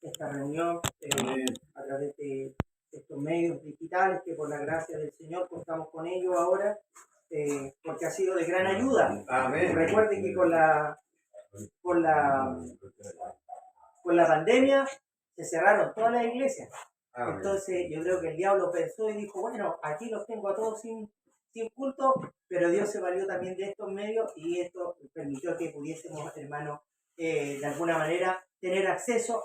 esta reunión a través de estos medios digitales que por la gracia del Señor contamos con ellos ahora, porque ha sido de gran ayuda. Amén. Recuerden que con la pandemia se cerraron todas las iglesias. Amén. Entonces yo creo que el diablo pensó y dijo, bueno, aquí los tengo a todos sin culto, pero Dios se valió también de estos medios y esto permitió que pudiésemos, hermanos, de alguna manera tener acceso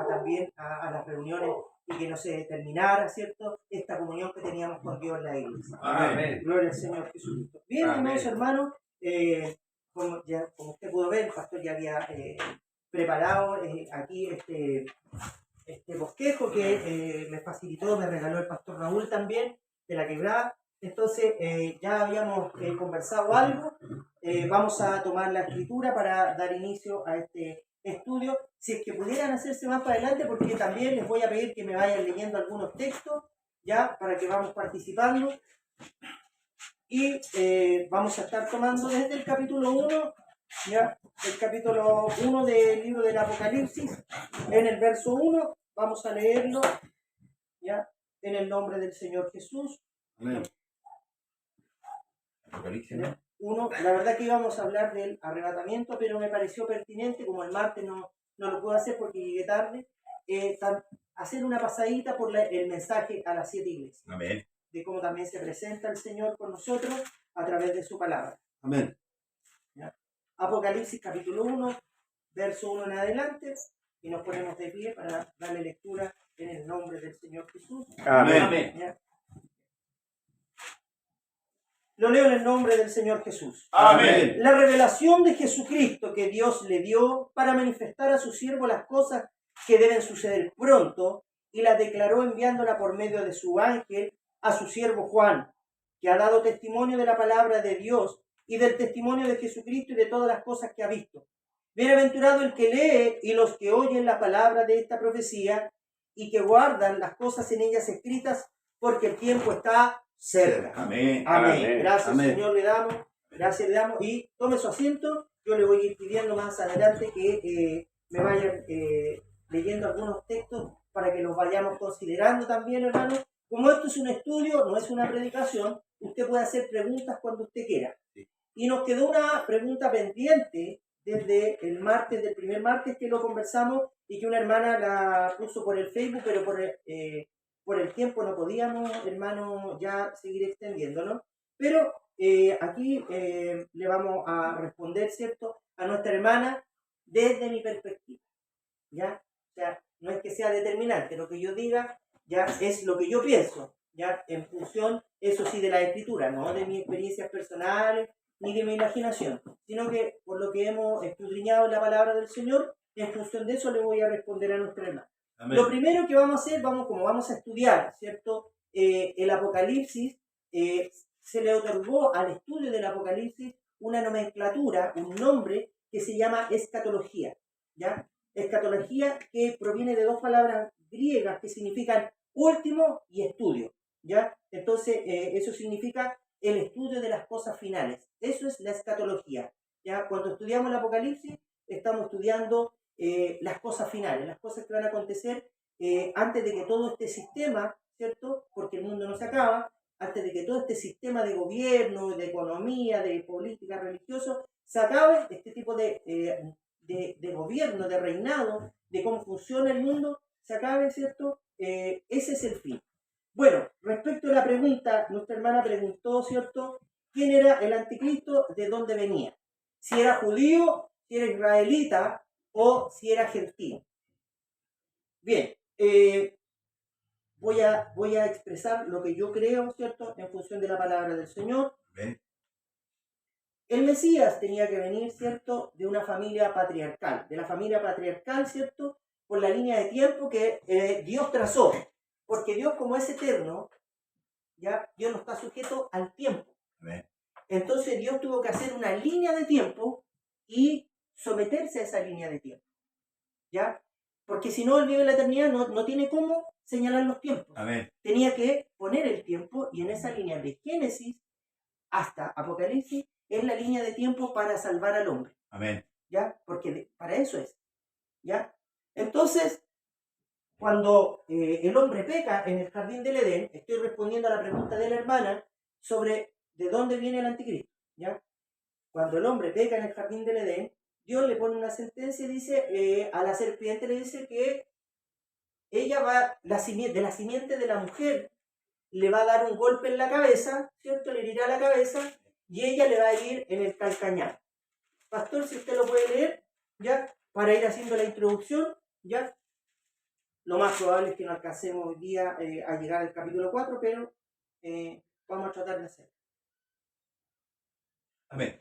también a las reuniones y que no se terminara, ¿cierto?, esta comunión que teníamos con Dios en la iglesia. Amén. Gloria al Señor Jesucristo. Bien, Amén. hermanos, hermanos, como usted pudo ver, el pastor ya había preparado aquí este bosquejo que me facilitó, me regaló el pastor Raúl también, de la Quebrada. Entonces, ya habíamos conversado algo. Vamos a tomar la escritura para dar inicio a este estudio. Si es que pudieran hacerse más para adelante, porque también les voy a pedir que me vayan leyendo algunos textos, ya, para que vamos participando. Y vamos a estar tomando desde el capítulo 1, ya, el capítulo 1 del libro del Apocalipsis, en el verso 1, vamos a leerlo, ya, en el nombre del Señor Jesús. Amén. Apocalipsis 1, la verdad que íbamos a hablar del arrebatamiento, pero me pareció pertinente, como el martes no lo pude hacer porque llegué tarde, hacer una pasadita por el mensaje a las 7 iglesias. Amén. De cómo también se presenta el Señor con nosotros a través de su palabra. Amén. ¿Ya? Apocalipsis capítulo 1, verso 1 en adelante, y nos ponemos de pie para darle lectura en el nombre del Señor Jesús. Amén. ¿Ya? Lo leo en el nombre del Señor Jesús. Amén. La revelación de Jesucristo que Dios le dio para manifestar a su siervo las cosas que deben suceder pronto, y la declaró enviándola por medio de su ángel a su siervo Juan, que ha dado testimonio de la palabra de Dios y del testimonio de Jesucristo y de todas las cosas que ha visto. Bienaventurado el que lee y los que oyen la palabra de esta profecía y que guardan las cosas en ellas escritas, porque el tiempo está cerca. Amén. Amén. Gracias, Amén. Señor, le damos. Gracias, le damos. Y tome su asiento. Yo le voy a ir pidiendo más adelante que me vayan leyendo algunos textos para que los vayamos considerando también, hermanos. Como esto es un estudio, no es una predicación, usted puede hacer preguntas cuando usted quiera. Sí. Y nos quedó una pregunta pendiente desde el martes, del primer martes que lo conversamos, y que una hermana la puso por el Facebook, pero por el tiempo no podíamos, hermano, ya seguir extendiéndonos. Pero aquí le vamos a responder, ¿cierto?, a nuestra hermana desde mi perspectiva. ¿Ya? O sea, no es que sea determinante, lo que yo diga ya es lo que yo pienso, ya en función, eso sí, de la escritura, no de mis experiencias personales ni de mi imaginación, sino que por lo que hemos escudriñado en la palabra del Señor, en función de eso le voy a responder a nuestra hermana. Amén. Lo primero que vamos a hacer, como vamos a estudiar, ¿cierto?, el Apocalipsis, se le otorgó al estudio del Apocalipsis una nomenclatura, un nombre que se llama escatología, ¿ya? Escatología que proviene de dos palabras griegas que significan último y estudio, ¿ya? Entonces, eso significa el estudio de las cosas finales. Eso es la escatología, ¿ya? Cuando estudiamos el Apocalipsis, estamos estudiando las cosas finales, las cosas que van a acontecer antes de que todo este sistema, ¿cierto?, porque el mundo no se acaba, antes de que todo este sistema de gobierno, de economía, de política religiosa, se acabe, este tipo de gobierno, de reinado, de cómo funciona el mundo, se acabe, ¿cierto? Ese es el fin. Bueno, respecto a la pregunta, nuestra hermana preguntó, ¿cierto?, ¿quién era el anticristo? ¿De dónde venía? Si era judío, si era israelita o si era gentil. Bien, voy a expresar lo que yo creo, ¿cierto?, en función de la palabra del Señor. Amén. El Mesías tenía que venir, ¿cierto?, de una familia patriarcal, de la familia patriarcal, ¿cierto?, por la línea de tiempo que Dios trazó, porque Dios, como es eterno, ya Dios no está sujeto al tiempo. Amén. Entonces Dios tuvo que hacer una línea de tiempo y someterse a esa línea de tiempo, ¿ya? Porque si no, Él vive en la eternidad, no tiene cómo señalar los tiempos. Amén. Tenía que poner el tiempo, y en esa línea de Génesis hasta Apocalipsis es la línea de tiempo para salvar al hombre. Amén. ¿Ya? Porque para eso es. ¿Ya? Entonces, cuando el hombre peca en el jardín del Edén, estoy respondiendo a la pregunta de la hermana sobre de dónde viene el anticristo, ¿ya? Cuando el hombre peca en el jardín del Edén, Dios le pone una sentencia y dice, a la serpiente le dice que ella va, de la simiente de la mujer, le va a dar un golpe en la cabeza, ¿cierto? Le herirá la cabeza y ella le va a ir en el calcañar. Pastor, si usted lo puede leer, ¿ya? Para ir haciendo la introducción, ¿ya? Lo más probable es que no alcancemos hoy día a llegar al capítulo 4, pero vamos a tratar de hacerlo. Amén.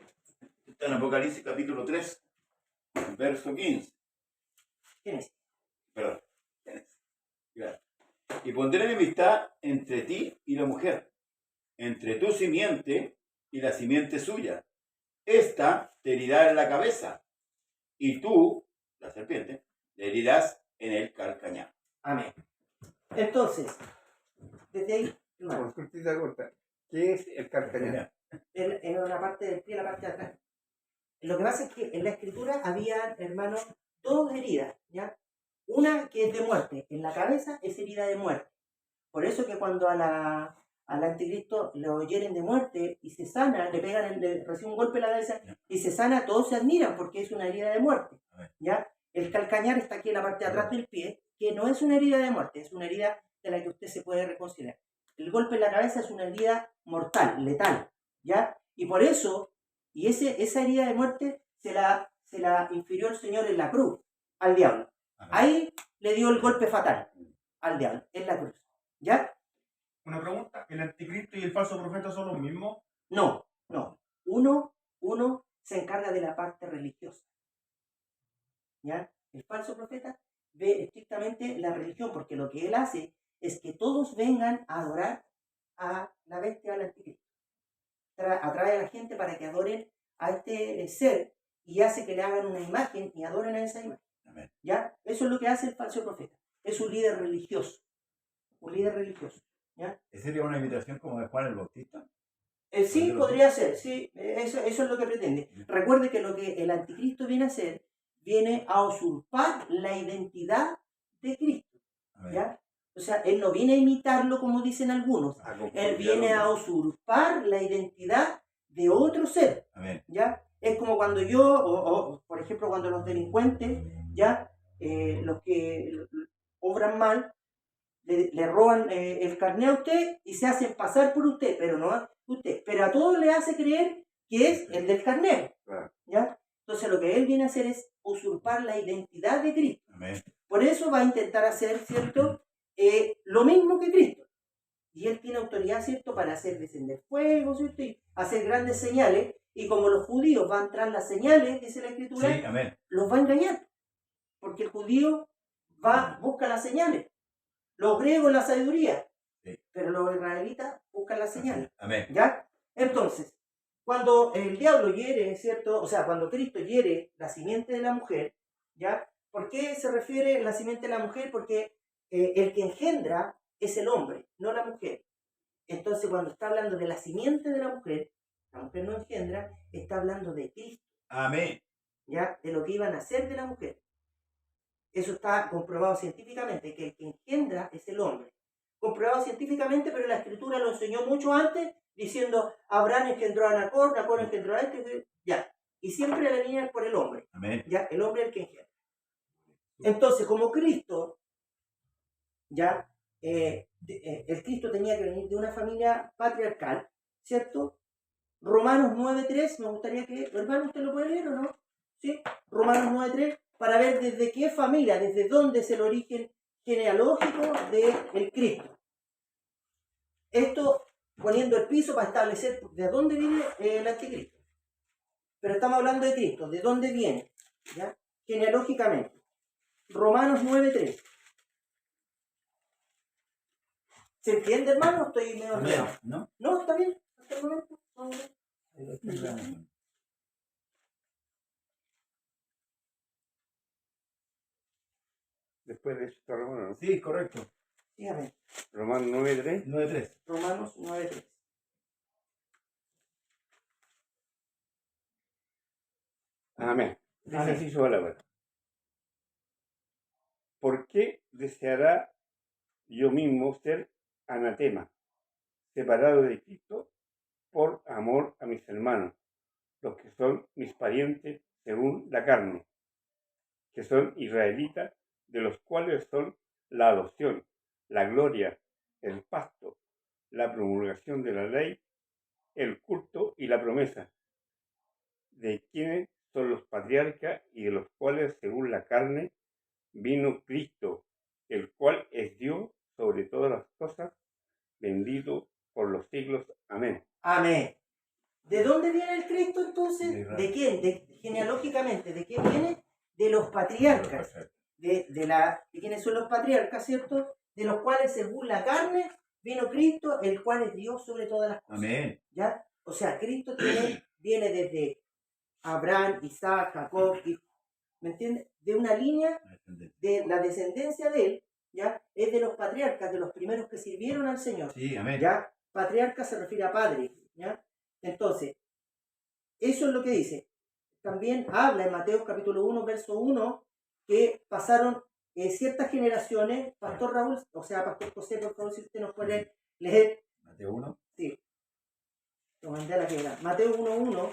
Está en Apocalipsis capítulo 3, verso 15. Génesis. Perdón. Génesis. Claro. Y pondré enemistad entre ti y la mujer, entre tu simiente y la simiente suya. Esta te herirá en la cabeza, y tú, la serpiente, le herirás en el calcañar. Amén. Entonces, desde ahí, hermano, Consultita corta. ¿Qué es el calcañar? en una parte del pie, la parte de atrás. Lo que pasa es que en la escritura había, hermanos, dos heridas, ¿ya? Una que es de muerte, en la cabeza es herida de muerte. Por eso que cuando al anticristo lo hieren de muerte y se sana, le pegan, recibe un golpe en la cabeza y se sana, todos se admiran porque es una herida de muerte, ¿ya? El calcañar está aquí en la parte de atrás del pie, que no es una herida de muerte, es una herida de la que usted se puede reconciliar. El golpe en la cabeza es una herida mortal, letal, ¿ya? Y por eso, esa herida de muerte se la infirió el Señor en la cruz al diablo. Ahí le dio el golpe fatal al diablo, en la cruz, ¿ya? Una pregunta, ¿el anticristo y el falso profeta son los mismos? No, no. Uno se encarga de la parte religiosa, ¿ya? El falso profeta ve estrictamente la religión, porque lo que él hace es que todos vengan a adorar a la bestia del anticristo. Atrae a la gente para que adoren a este ser y hace que le hagan una imagen y adoren a esa imagen. Amén. ¿Ya? Eso es lo que hace el falso profeta. Es un líder religioso. Un líder religioso. ¿Ya? ¿Sería una invitación como de Juan el Bautista? Sí, podría ser, sí, eso es lo que pretende. Recuerde que lo que el anticristo viene a hacer, viene a usurpar la identidad de Cristo, ¿ya? O sea, él no viene a imitarlo como dicen algunos, él viene a usurpar la identidad de otro ser, ¿ya? Es como cuando yo, por ejemplo, cuando los delincuentes, ¿ya? Los que obran mal, le roban el carnet a usted y se hacen pasar por usted, pero no a usted. Pero a todos le hace creer que es el del carnet, ¿ya? Entonces lo que él viene a hacer es usurpar la identidad de Cristo. Amén. Por eso va a intentar hacer, ¿cierto? Lo mismo que Cristo. Y él tiene autoridad, ¿cierto? Para hacer descender fuego, ¿cierto? Y hacer grandes señales. Y como los judíos van tras las señales, dice la Escritura, sí, amén, los va a engañar. Porque el judío busca las señales. Los griegos la sabiduría, sí, pero los israelitas buscan la señal. Amén. ¿Ya? Entonces, cuando el diablo hiere, ¿cierto? O sea, cuando Cristo hiere la simiente de la mujer, ¿ya? ¿Por qué se refiere la simiente de la mujer? Porque el que engendra es el hombre, no la mujer. Entonces, cuando está hablando de la simiente de la mujer no engendra, está hablando de Cristo. Amén. ¿Ya? De lo que iban a hacer de la mujer. Eso está comprobado científicamente, que el que engendra es el hombre. Comprobado científicamente, pero la Escritura lo enseñó mucho antes, diciendo, Abraham engendró a Nacor, Nacor engendró a este, ya. Y siempre la línea es por el hombre. Amén. Ya, el hombre es el que engendra. Entonces, como Cristo, ya, el Cristo tenía que venir de una familia patriarcal, ¿cierto? Romanos 9.3, me gustaría que, hermano, ¿usted lo puede leer o no? ¿Sí? Romanos 9.3, para ver desde qué familia, desde dónde es el origen genealógico del Cristo. Esto poniendo el piso para establecer de dónde viene el anticristo. Pero estamos hablando de Cristo, de dónde viene, ¿ya? Genealógicamente. Romanos 9.3. ¿Se entiende, hermano? Estoy medio enredado. ¿No? ¿No? ¿Está bien? ¿Hasta el momento? Después de eso está Romano, ¿no? Sí, correcto. Dígame. Romano 9.3. 9.3. Romanos 9.3. Amén. Dice así su palabra. ¿Por qué deseará yo mismo ser anatema, separado de Cristo por amor a mis hermanos, los que son mis parientes según la carne, que son israelitas, de los cuales son la adopción, la gloria, el pacto, la promulgación de la ley, el culto y la promesa, de quienes son los patriarcas y de los cuales según la carne vino Cristo, el cual es Dios sobre todas las cosas, bendito por los siglos. Amén. Amén. ¿De dónde viene el Cristo entonces? De Israel. ¿De quién? Genealógicamente, ¿de quién viene? De los patriarcas. De quiénes son los patriarcas, ¿cierto? De los cuales según la carne vino Cristo, el cual es Dios sobre todas las cosas. Amén. ¿Ya? O sea, Cristo viene desde Abraham, Isaac, Jacob, ¿me entiendes? De una línea de la descendencia de él, ¿ya? Es de los patriarcas, de los primeros que sirvieron al Señor. Sí, amén. ¿Ya? Patriarca se refiere a padre, ¿ya? Entonces, eso es lo que dice. También habla en Mateo capítulo 1, verso 1, que pasaron ciertas generaciones. Pastor Raúl, o sea, Pastor José, por favor, si usted nos puede leer. Mateo 1. Sí. Lo mandé a la que era. Mateo 1:1.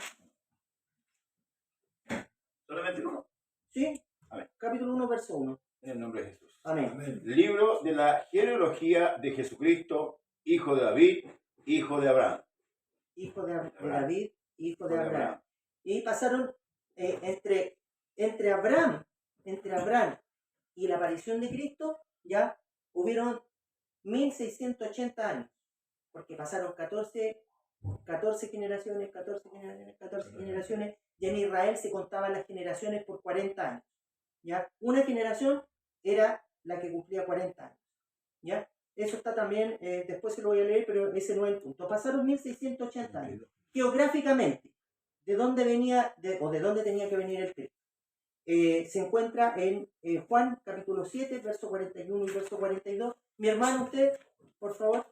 Solamente uno. Sí. Amén. Capítulo 1, verso 1. En el nombre de Jesús. Amén. Libro de la genealogía de Jesucristo, hijo de David, hijo de Abraham. Hijo de David, hijo de Abraham. Y pasaron entre Abraham y la aparición de Cristo, ya hubieron 1680 años, porque pasaron 14 generaciones, 14 generaciones, y en Israel se contaban las generaciones por 40 años. ¿Ya? Una generación era la que cumplía 40 años. ¿Ya? Eso está también, después se lo voy a leer, pero ese no es el punto. Pasaron 1680 años. Geográficamente, ¿de dónde venía o de dónde tenía que venir el Cristo? Se encuentra en Juan capítulo 7, verso 41 y verso 42. Mi hermano, usted, por favor,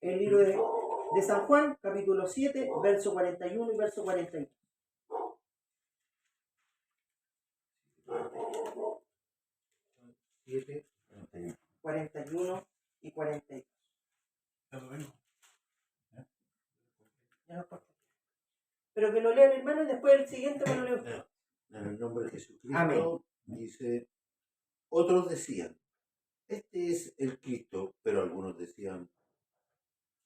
el libro de San Juan, capítulo 7, verso 41 y verso 42. 7, 41 y 42. Ya lo vengo. Ya no importa. Pero que lo lea mi hermano y después el siguiente me lo leo usted. En el nombre de Jesucristo, Amén. dice, otros decían, este es el Cristo, pero algunos decían,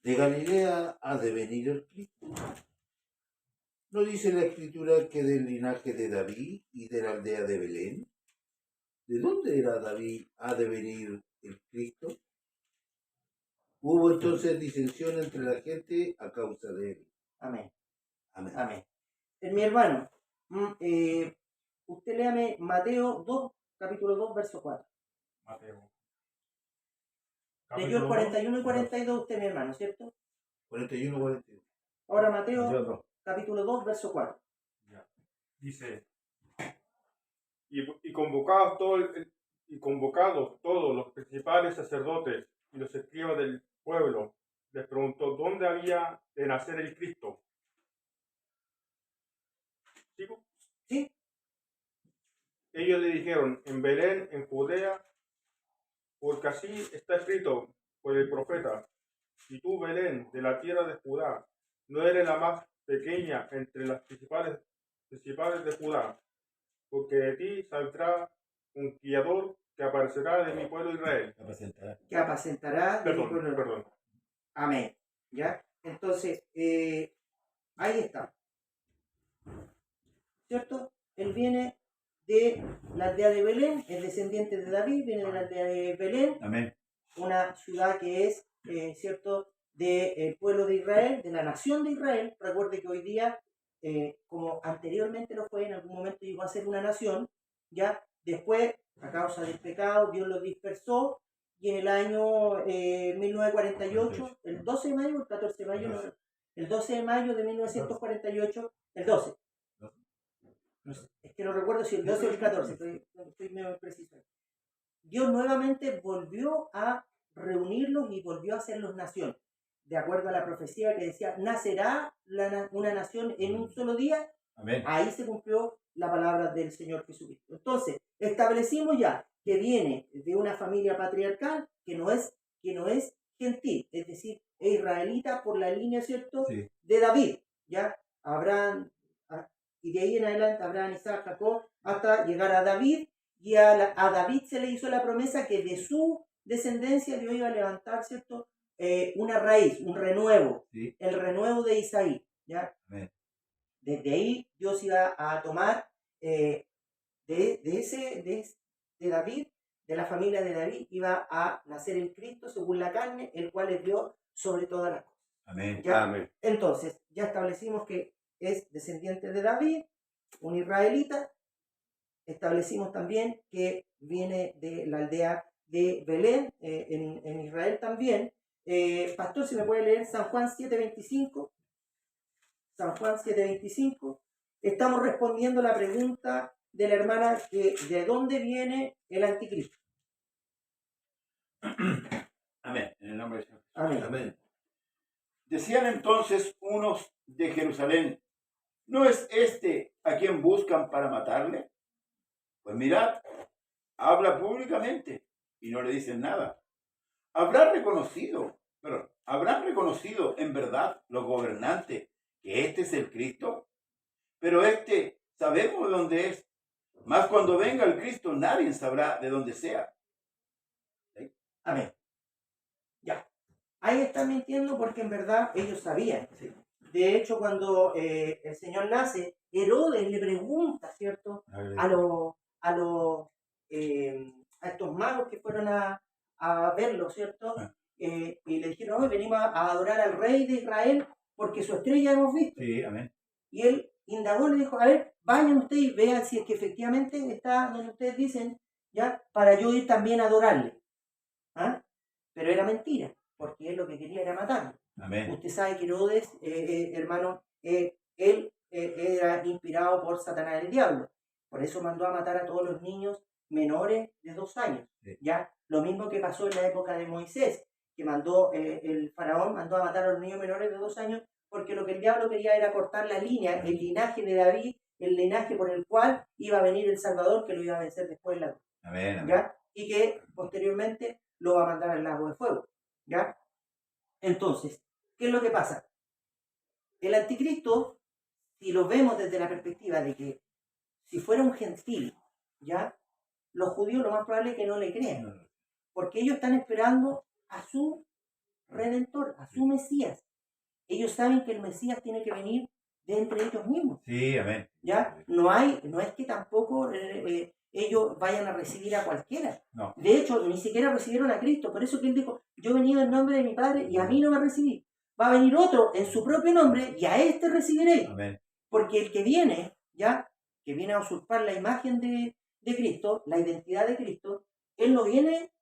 de Galilea ha de venir el Cristo. ¿No dice la Escritura que del linaje de David y de la aldea de Belén? ¿De dónde era David ha de venir el Cristo? Hubo entonces disensión entre la gente a causa de él. Amén. Amén. Amén. Mi hermano, usted léame Mateo 2, capítulo 2, verso 4. Mateo. Leyó el 41 y 42 usted, mi hermano, ¿cierto? 41, 42. Ahora Mateo, Mateo 2. capítulo 2, verso 4. Ya. Dice, y convocados todos los principales sacerdotes y los escribas del pueblo, les preguntó dónde había de nacer el Cristo. ¿Sigo? ¿Sí? Ellos le dijeron, en Belén, en Judea, porque así está escrito por el profeta. Y tú, Belén, de la tierra de Judá, no eres la más pequeña entre las principales de Judá, porque de ti saldrá un guiador que aparecerá de mi pueblo Israel. Que apacentará de mi pueblo. Perdón. Amén. ¿Ya? Entonces, ahí está. ¿Cierto? Él viene de la aldea de Belén, es descendiente de David, viene de la aldea de Belén, Amén. una ciudad que es, ¿cierto?, del pueblo de Israel, de la nación de Israel. Recuerde que hoy día, como anteriormente lo fue, en algún momento llegó a ser una nación, ya después, a causa del pecado, Dios lo dispersó, y en el año 1948, el 12 de mayo, el 14 de mayo, no, el 12 de mayo de 1948, el 12. No sé, es que no recuerdo si el 12 o el 14, estoy medio preciso. Dios nuevamente volvió a reunirlos y volvió a hacerlos nación. De acuerdo a la profecía que decía, nacerá una nación en un solo día. Amén. Ahí se cumplió la palabra del Señor Jesucristo. Entonces, establecimos ya que viene de una familia patriarcal que no es gentil, es decir, es israelita por la línea, ¿cierto?, Sí. de David, ¿ya? Abraham, y de ahí en adelante Abraham, Isaac, Jacob, hasta llegar a David, y a David se le hizo la promesa que de su descendencia Dios iba a levantar, ¿cierto?, una raíz, un renuevo, Sí. el renuevo de Isaí, ¿ya? Amén. Desde ahí Dios iba a tomar de David, de la familia de David, iba a nacer el Cristo según la carne, el cual es Dios sobre todas las cosas. Amén. ¿Ya? Amén. Entonces, ya establecimos que es descendiente de David, un israelita. Establecimos también que viene de la aldea de Belén, en Israel también. Pastor, si me puede leer San Juan 7:25. San Juan 7:25. Estamos respondiendo la pregunta de la hermana que de dónde viene el anticristo. Amén. En el nombre de Jesús. Amén. Amén. Decían entonces unos de Jerusalén, ¿no es este a quien buscan para matarle? Pues mirad, habla públicamente y no le dicen nada. Habrán reconocido en verdad los gobernantes que este es el Cristo, pero este sabemos de dónde es. Mas cuando venga el Cristo nadie sabrá de dónde sea. ¿Sí? Amén. Ya. Ahí están mintiendo porque en verdad ellos sabían. Sí. De hecho, cuando el Señor nace, Herodes le pregunta, ¿cierto?, a estos magos que fueron a verlo, ¿cierto? Y le dijeron, hoy venimos a adorar al rey de Israel porque su estrella hemos visto. Sí, amén. Y él indagó, le dijo, a ver, vayan ustedes y vean si es que efectivamente está donde ustedes dicen, ¿ya? Para yo ir también a adorarle. ¿Ah? Pero era mentira, porque él lo que quería era matarlo. Amén. Usted sabe que Herodes, hermano, él era inspirado por Satanás el diablo. Por eso mandó a matar a todos los niños menores de 2 años. Sí. ¿Ya? Lo mismo que pasó en la época de Moisés, que mandó, el faraón mandó a matar a los niños menores de 2 años, porque lo que el diablo quería era cortar la línea, el linaje de David, el linaje por el cual iba a venir el Salvador, que lo iba a vencer después en la cruz. Amén. Amén. ¿Ya? Y que posteriormente lo va a mandar al lago de fuego. ¿Ya? Entonces, ¿qué es lo que pasa? El anticristo, si lo vemos desde la perspectiva de que si fuera un gentil, ¿ya? Los judíos lo más probable es que no le crean, porque ellos están esperando a su redentor, a su Mesías. Ellos saben que el Mesías tiene que venir de entre ellos mismos. Sí, amén. ¿Ya? No es que tampoco ellos vayan a recibir a cualquiera. No. De hecho, ni siquiera recibieron a Cristo. Por eso que él dijo, yo he venido en nombre de mi Padre y a mí no me recibí. Va a venir otro en su propio nombre y a este recibiréis. Amén. Porque el que viene, ¿ya? Que viene a usurpar la imagen de Cristo, la identidad de Cristo, él no viene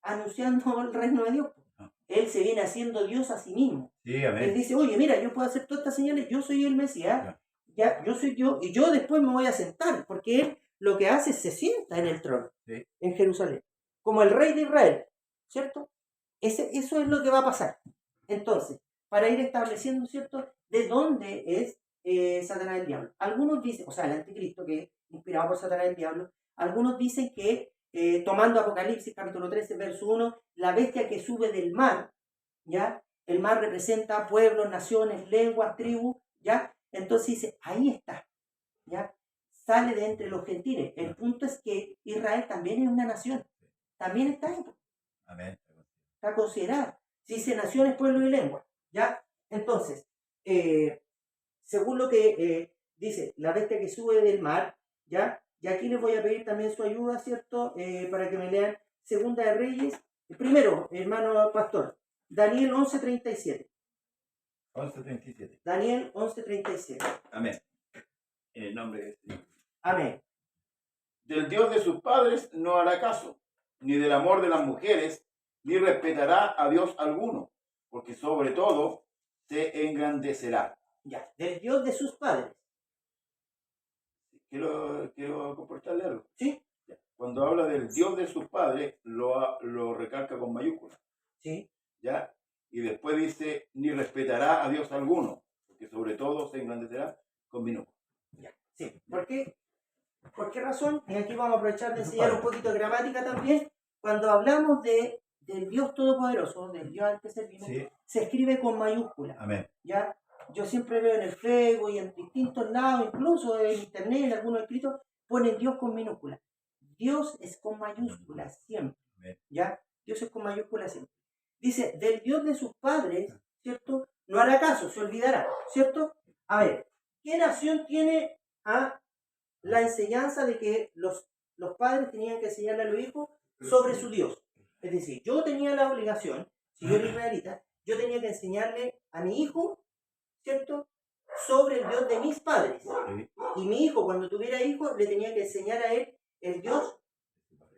anunciando el reino de Dios. No. Él se viene haciendo Dios a sí mismo. Sí, Él amén. dice, oye, mira, yo puedo hacer todas estas señales, yo soy el Mesías, ya, yo soy yo, y yo después me voy a sentar, porque él lo que hace es se sienta en el trono, Sí. en Jerusalén, como el rey de Israel, ¿cierto? Eso es lo que va a pasar. Entonces, para ir estableciendo, ¿cierto?, de dónde es Satanás el diablo. Algunos dicen, o sea, el anticristo, que es inspirado por Satanás el diablo, algunos dicen que, tomando Apocalipsis capítulo 13, verso 1, la bestia que sube del mar, ¿ya? El mar representa pueblos, naciones, lenguas, tribus, ¿ya? Entonces dice, ahí está, ¿ya? Sale de entre los gentiles. El punto es que Israel también es una nación, también está ahí, Amén. está considerada. Si dice naciones, pueblos y lenguas, ¿ya? Entonces, según lo que dice la bestia que sube del mar, ¿ya? Y aquí les voy a pedir también su ayuda, ¿cierto? Para que me lean Segunda de Reyes. Primero, hermano pastor, Daniel 11:37. 11:37. Daniel 11:37. Amén. En el nombre de Jesús. Amén. Del Dios de sus padres no hará caso, ni del amor de las mujeres, ni respetará a Dios alguno, porque sobre todo se engrandecerá. Ya, del Dios de sus padres. Quiero comportarle algo. ¿Sí? Ya. Cuando habla del Dios de sus padres, lo recalca con mayúsculas. Sí. ¿Ya? Y después dice, ni respetará a Dios alguno, porque sobre todo se engrandecerá con minúsculas. Ya. Sí. ¿Por qué? ¿Por qué razón? Y aquí vamos a aprovechar de enseñar un poquito de gramática también. Cuando hablamos del Dios Todopoderoso, del Dios al que servimos, Sí. se escribe con mayúsculas. Amén. ¿Ya? Yo siempre veo en el Facebook y en distintos lados, incluso en internet, en algunos escritos, ponen Dios con minúsculas. Dios es con mayúsculas siempre. Amén. ¿Ya? Dios es con mayúsculas siempre. Dice, del Dios de sus padres, ¿cierto? No hará caso, se olvidará, ¿cierto? A ver, ¿qué nación tiene la enseñanza de que los padres tenían que enseñarle a los hijos sobre su Dios? Es decir, yo tenía la obligación, si yo era israelita, yo tenía que enseñarle a mi hijo, ¿cierto?, sobre el Dios de mis padres. Sí. Y mi hijo, cuando tuviera hijos, le tenía que enseñar a él el Dios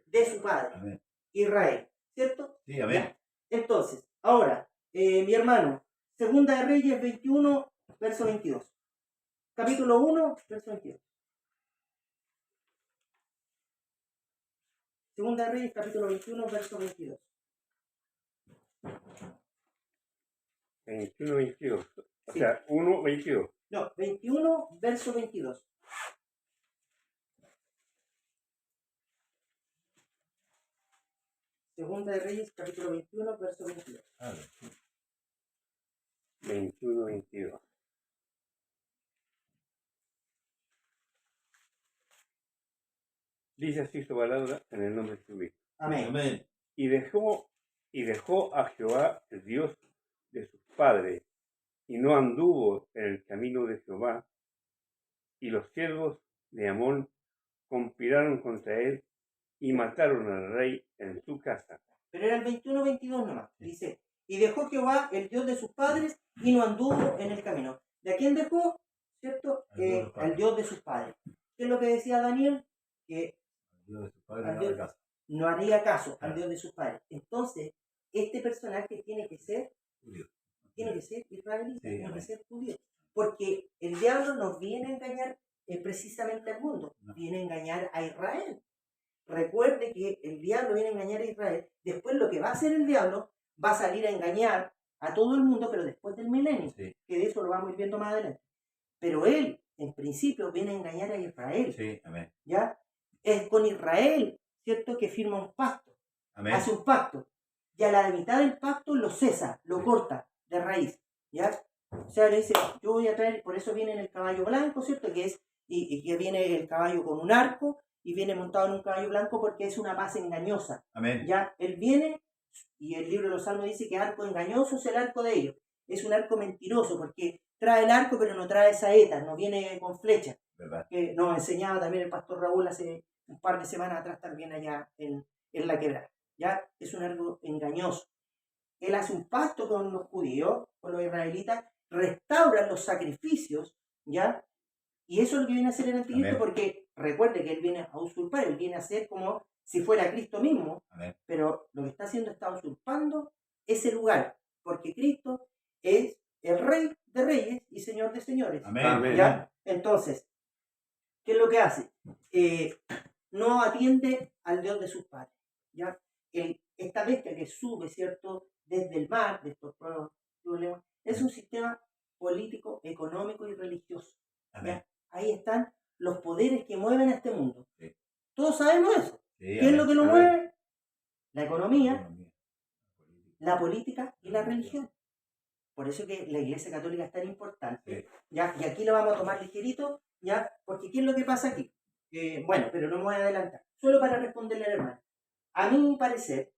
de su padre, Amén. Israel, ¿cierto? Sí, amén. Ya. Entonces, ahora, mi hermano, Segunda de Reyes 21, verso 22. Capítulo 1, verso 22. Segunda de Reyes, capítulo 21, verso 22. 21, 22. O Sí. sea, 1, 22. No, 21, verso 22. Segunda de Reyes, capítulo 21, verso 22. 21, 22. Dice así su palabra en el nombre de Jesucristo. Amén. Amén. Y dejó a Jehová, el Dios de sus padres, y no anduvo en el camino de Jehová, y los siervos de Amón conspiraron contra él y mataron al rey en su casa. Pero era el 21-22 nomás. Dice, y dejó Jehová, el Dios de sus padres, y no anduvo en el camino. ¿De a quién dejó? ¿Cierto? Al Dios de sus padres. ¿Qué es lo que decía Daniel? Que Dios de su padre al no Dios haga caso. no haría caso al Dios de sus padres. Entonces, este personaje tiene que ser Judío. israelita, Sí, tiene que amén. ser judío. Porque el diablo nos viene a engañar precisamente al mundo, No. viene a engañar a Israel. Recuerde que el diablo viene a engañar a Israel. Después lo que va a hacer el diablo va a salir a engañar a todo el mundo, pero después del milenio, Sí. que de eso lo vamos a ir viendo más adelante. Pero él, en principio, viene a engañar a Israel. Sí, amén. ¿Ya? Es con Israel, ¿cierto?, que firma un pacto, Amén. hace un pacto, y a la mitad del pacto lo cesa, lo Sí. corta de raíz, ¿ya? O sea, le dice, yo voy a traer, por eso viene en el caballo blanco, ¿cierto?, que es, y que viene el caballo con un arco, y viene montado en un caballo blanco porque es una paz engañosa, Amén. ¿ya? Él viene, y el libro de los Salmos dice que arco engañoso es el arco de ellos, es un arco mentiroso, porque trae el arco pero no trae saetas, no viene con flecha, ¿Verdad? que nos enseñaba también el pastor Raúl hace un par de semanas atrás también allá en la quebrada. ¿Ya? Es un algo engañoso. Él hace un pacto con los judíos, con los israelitas, restaura los sacrificios, ¿ya? Y eso es lo que viene a hacer el anticristo. Amén. Porque recuerde que él viene a usurpar, él viene a ser como si fuera Cristo mismo, Amén. pero lo que está haciendo está usurpando ese lugar, porque Cristo es el Rey de Reyes y Señor de Señores. Amén. Amén. ¿Ya? Entonces, ¿qué es lo que hace? No atiende al Dios de sus padres, ¿ya? Esta bestia que sube, ¿cierto?, desde el mar, de estos problemas, es un sistema político, económico y religioso. Amén. ¿Ya? Ahí están los poderes que mueven a este mundo. Sí. Todos sabemos eso. Sí, ¿Qué es lo que lo Amén. mueve? La economía, la política y la religión. Por eso que la Iglesia Católica es tan importante. Sí. ¿Ya? Y aquí lo vamos a tomar ligerito, ¿ya? Porque ¿qué es lo que pasa aquí? Bueno, pero no me voy a adelantar. Solo para responderle al hermano. A mi parecer,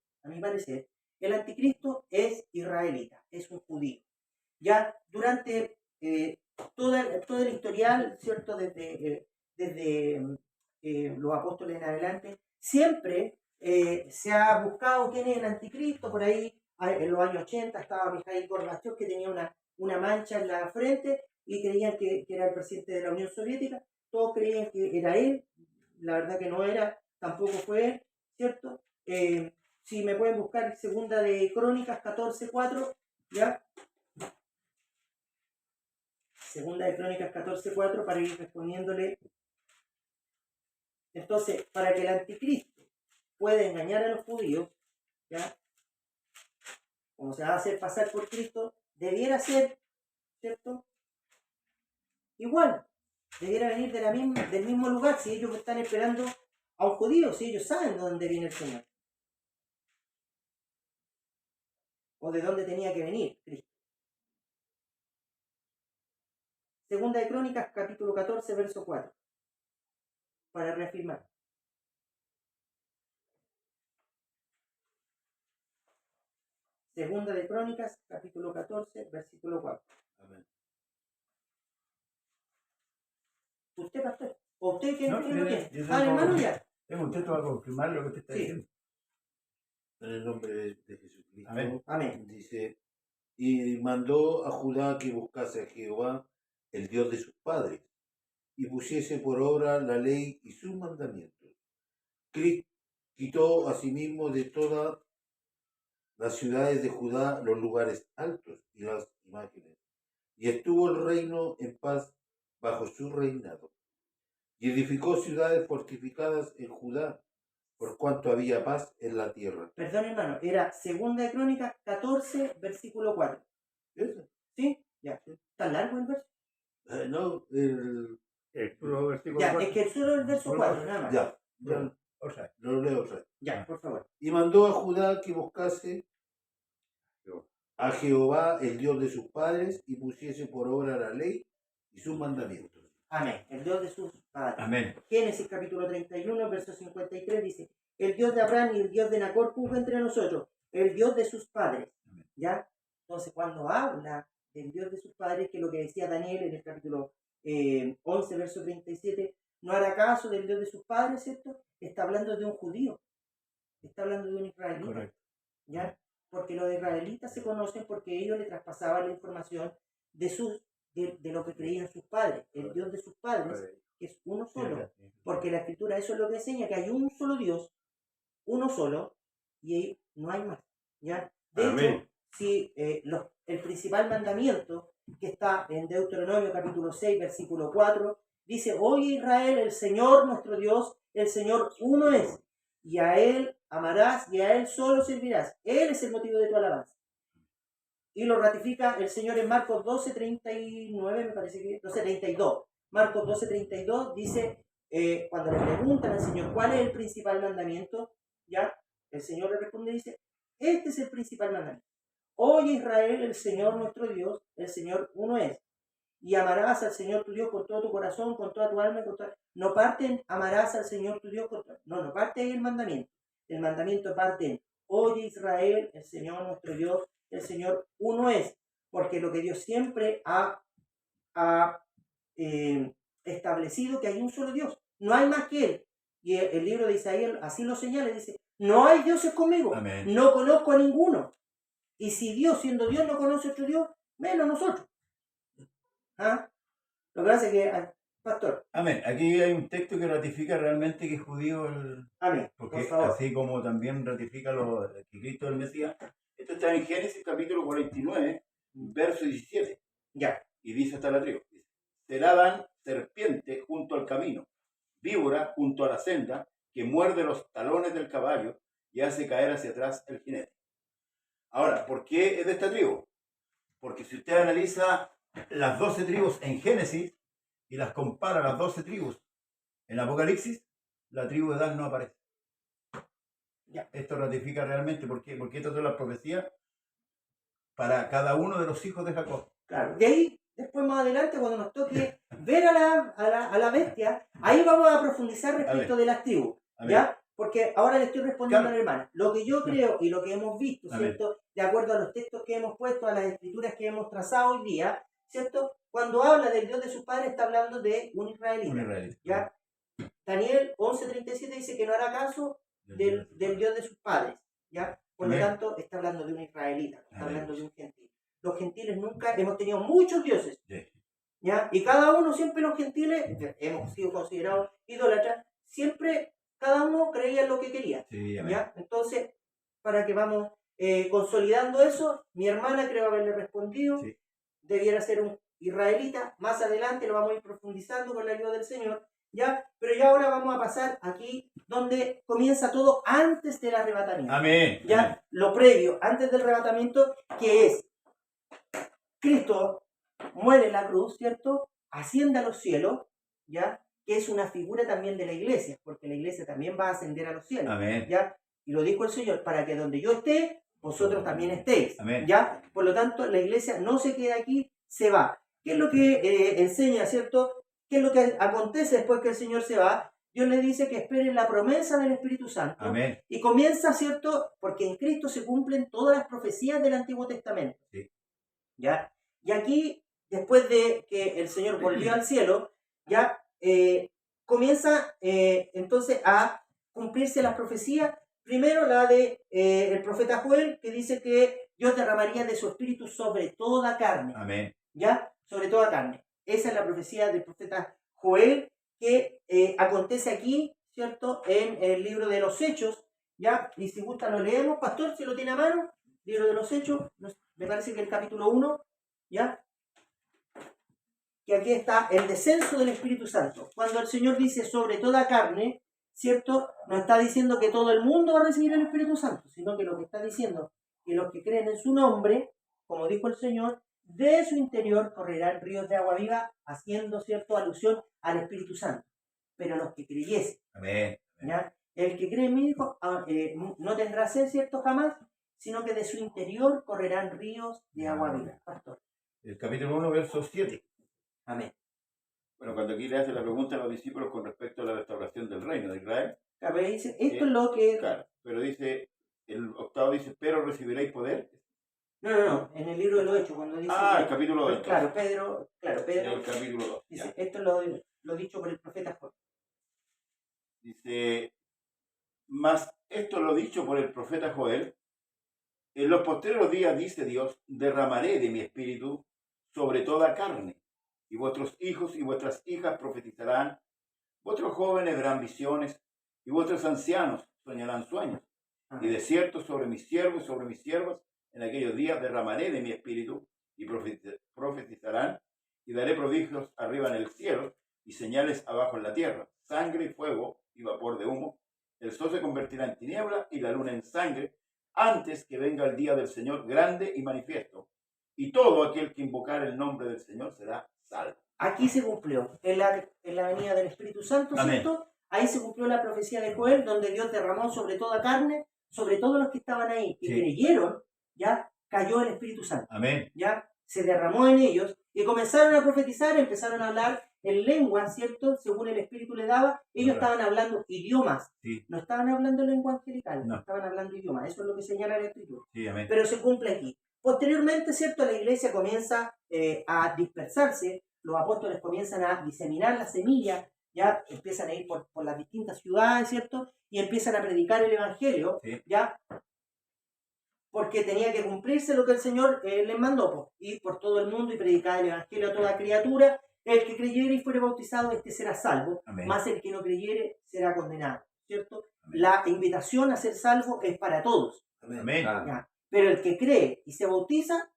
el anticristo es israelita, es un judío. Ya durante todo el historial, ¿cierto? Desde los apóstoles en adelante, siempre se ha buscado quién es el anticristo. Por ahí, en los años 80, estaba Mikhail Gorbachev, que tenía una mancha en la frente y creían que era el presidente de la Unión Soviética. Todos creían que era él, la verdad que no era, tampoco fue él, ¿cierto? Si me pueden buscar segunda de Crónicas 14:4, ¿ya? Segunda de Crónicas 14:4 para ir respondiéndole. Entonces, para que el anticristo pueda engañar a los judíos, ¿ya? Como se va a hacer pasar por Cristo, debiera ser, ¿cierto?, igual. debiera venir del mismo lugar, si ellos están esperando a un judío, si ellos saben de dónde viene el Señor. O de dónde tenía que venir Cristo. Segunda de Crónicas, capítulo 14, verso 4. Para reafirmar. Segunda de Crónicas, capítulo 14, versículo 4. Amén. ¿Usted, pastor? ¿O usted quién No, quién lo yo tiene? tengo- Hermano, ya. Tengo un texto para confirmar lo que usted está Sí. diciendo. En el nombre de Jesucristo. Amén. Amén. Dice, y mandó a Judá que buscase a Jehová, el Dios de sus padres, y pusiese por obra la ley y sus mandamientos. Cristo quitó asimismo de todas las ciudades de Judá los lugares altos y las imágenes, y estuvo el reino en paz bajo su reinado. Y edificó ciudades fortificadas en Judá, por cuanto había paz en la tierra. Perdón, hermano, era Segunda de Crónicas 14, versículo 4. ¿Eso? ¿Sí? Ya. ¿Está largo el verso? No, El puro versículo Ya, 4. es que solo el verso 4, nada más. ya, O sea, lo leo otra vez. Ya, por favor. Y mandó a Judá que buscase a Jehová, el Dios de sus padres, y pusiese por obra la ley y sus mandamientos. Amén. El Dios de sus padres. amén. Génesis capítulo 31, verso 53 dice, el Dios de Abraham y el Dios de Nacor puso entre nosotros, el Dios de sus padres. Amén. ¿Ya? Entonces, cuando habla del Dios de sus padres, que es lo que decía Daniel en el capítulo 11, verso 37, no hará caso del Dios de sus padres, ¿cierto? Está hablando de un judío, está hablando de un israelita, Correcto. ¿ya? Porque los israelitas se conocen porque ellos le traspasaban la información de lo que creían sus padres, el Dios de sus padres, que es uno solo, porque la escritura eso es lo que enseña, que hay un solo Dios, uno solo, y ahí no hay más, ¿ya? De Amén. hecho, si el principal mandamiento que está en Deuteronomio capítulo 6, versículo 4, dice, oye Israel, el Señor nuestro Dios, el Señor uno es, y a Él amarás y a Él solo servirás. Él es el motivo de tu alabanza. Y lo ratifica el Señor en Marcos 12:39, me parece que 12:32. Marcos 12:32 dice, cuando le preguntan al Señor cuál es el principal mandamiento, ya el Señor le responde y dice, este es el principal mandamiento. Oye Israel, el Señor nuestro Dios, el Señor uno es. Y amarás al Señor tu Dios con todo tu corazón, con toda tu alma, no parten, amarás al Señor tu Dios con todo. No parte ahí el mandamiento. El mandamiento parte en, oye Israel, el Señor nuestro Dios, el Señor uno es. Porque lo que Dios siempre ha establecido que hay un solo Dios. No hay más que Él. Y el libro de Isaías así lo señala, dice, no hay dioses conmigo. Amén. No conozco a ninguno. Y si Dios, siendo Dios, no conoce a otro Dios, menos nosotros. ¿Ah? Lo que hace que, pastor, Amén. Aquí hay un texto que ratifica realmente que es judío amén, porque por favor. así como también ratifica que Cristo es el Mesías. Esto está en Génesis capítulo 49, verso 17. Ya, Y dice hasta la tribu. Será serpiente junto al camino, víbora junto a la senda, que muerde los talones del caballo y hace caer hacia atrás el jinete. Ahora, ¿por qué es de esta tribu? Porque si usted analiza las 12 tribus en Génesis y las compara las 12 tribus en Apocalipsis, la tribu de Dan no aparece. Ya. Esto ratifica realmente porque estas son las profecías para cada uno de los hijos de Jacob. claro. De ahí, después más adelante, cuando nos toque ver a la bestia, ahí vamos a profundizar respecto Amén. de las tribus. Amén. ¿Ya? Porque ahora le estoy respondiendo Claro. a la hermana. Lo que yo creo y lo que hemos visto, Amén. ¿cierto? De acuerdo a los textos que hemos puesto, a las escrituras que hemos trazado hoy día, ¿cierto? Cuando habla del Dios de sus padres, está hablando de un israelita. Un israelita. ¿Ya? Daniel 11:37 dice que no hará caso del Dios de sus padres. ¿Ya? Por lo Amén. tanto, está hablando de un israelita, está Amén. hablando de un gentil. Los gentiles nunca, hemos tenido muchos dioses. Sí. ¿Ya? Y cada uno, siempre los gentiles, hemos sido considerados idólatras, siempre cada uno creía en lo que quería. Sí, amén. ¿Ya? Entonces, para que vamos consolidando eso, mi hermana creo haberle respondido, Sí. debiera ser un israelita, más adelante lo vamos a ir profundizando con la ayuda del Señor, ¿ya? Pero ya ahora vamos a pasar aquí donde comienza todo antes del arrebatamiento. Amén. Ya, Amén. lo previo, antes del arrebatamiento, que es Cristo muere en la cruz, ¿cierto? Asciende a los cielos, ¿ya? Que es una figura también de la iglesia, porque la iglesia también va a ascender a los cielos, Amén. ¿ya? Y lo dijo el Señor, para que donde yo esté, vosotros también estéis, Amén. ¿ya? Por lo tanto, la iglesia no se queda aquí, se va. ¿Qué es lo que enseña, cierto? ¿Qué es lo que acontece después que el Señor se va? Dios le dice que esperen la promesa del Espíritu Santo. Amén. Y comienza, ¿cierto? Porque en Cristo se cumplen todas las profecías del Antiguo Testamento. Sí. ¿Ya? Y aquí, después de que el Señor volvió al cielo, ya comienza entonces a cumplirse las profecías. Primero la de el profeta Joel, que dice que Dios derramaría de su espíritu sobre toda carne. Amén. ¿Ya? Sobre toda carne. Esa es la profecía del profeta Joel, que acontece aquí, ¿cierto? En el libro de los Hechos, ¿ya? Y si gusta lo leemos, pastor, si lo tiene a mano, libro de los Hechos, me parece que el capítulo 1, ¿ya? Que aquí está el descenso del Espíritu Santo. Cuando el Señor dice sobre toda carne, ¿cierto? No está diciendo que todo el mundo va a recibir el Espíritu Santo, sino que lo que está diciendo que los que creen en su nombre, como dijo el Señor, de su interior correrán ríos de agua viva, haciendo, ¿cierto?, alusión al Espíritu Santo. Pero los que creyesen, Amén. ¿ya? El que cree en mí, dijo, no tendrá sed, ¿cierto?, jamás, sino que de su interior correrán ríos de agua viva. Pastor. El capítulo 1, verso 7. Amén. Bueno, cuando aquí le hace la pregunta a los discípulos con respecto a la restauración del reino de Israel. Claro, pero dice, esto es lo que... Claro, pero dice, el octavo dice, pero recibiréis poder. No, en el libro de los Hechos, cuando dice... El capítulo 2. Claro, Pedro, El capítulo 2. dice, esto es lo dicho por el profeta Joel. Dice, mas esto lo dicho por el profeta Joel, en los postreros días, dice Dios, derramaré de mi espíritu sobre toda carne, y vuestros hijos y vuestras hijas profetizarán, vuestros jóvenes verán visiones, y vuestros ancianos soñarán sueños. Y de cierto sobre mis siervos y sobre mis siervas, en aquellos días derramaré de mi espíritu, y profetizarán, y daré prodigios arriba en el cielo, y señales abajo en la tierra, sangre y fuego y vapor de humo. El sol se convertirá en tiniebla y la luna en sangre, antes que venga el día del Señor grande y manifiesto. Y todo aquel que invocar el nombre del Señor será salvo. Aquí se cumplió, en la venida del Espíritu Santo, ¿cierto? Ahí se cumplió la profecía de Joel, donde Dios derramó sobre toda carne, sobre todos los que estaban ahí, que creyeron, ya cayó el Espíritu Santo. Amén. Ya se derramó en ellos y comenzaron a profetizar, empezaron a hablar en lengua, ¿cierto? Según el Espíritu le daba, ellos estaban hablando idiomas, no estaban hablando lengua angelical, estaban hablando idiomas, eso es lo que señala el Espíritu. Sí, amén. Pero se cumple aquí. Posteriormente, ¿cierto? La iglesia comienza a dispersarse, los apóstoles comienzan a diseminar la semilla, ya empiezan a ir por las distintas ciudades, ¿cierto? Y empiezan a predicar el Evangelio, ya, porque tenía que cumplirse lo que el Señor les mandó, ir por todo el mundo y predicar el Evangelio a toda criatura. El que creyere y fuere bautizado, este será salvo, más el que no creyere será condenado, ¿cierto? Amén. La invitación a ser salvo es para todos. Amén. Ya. Pero el que cree y se bautiza,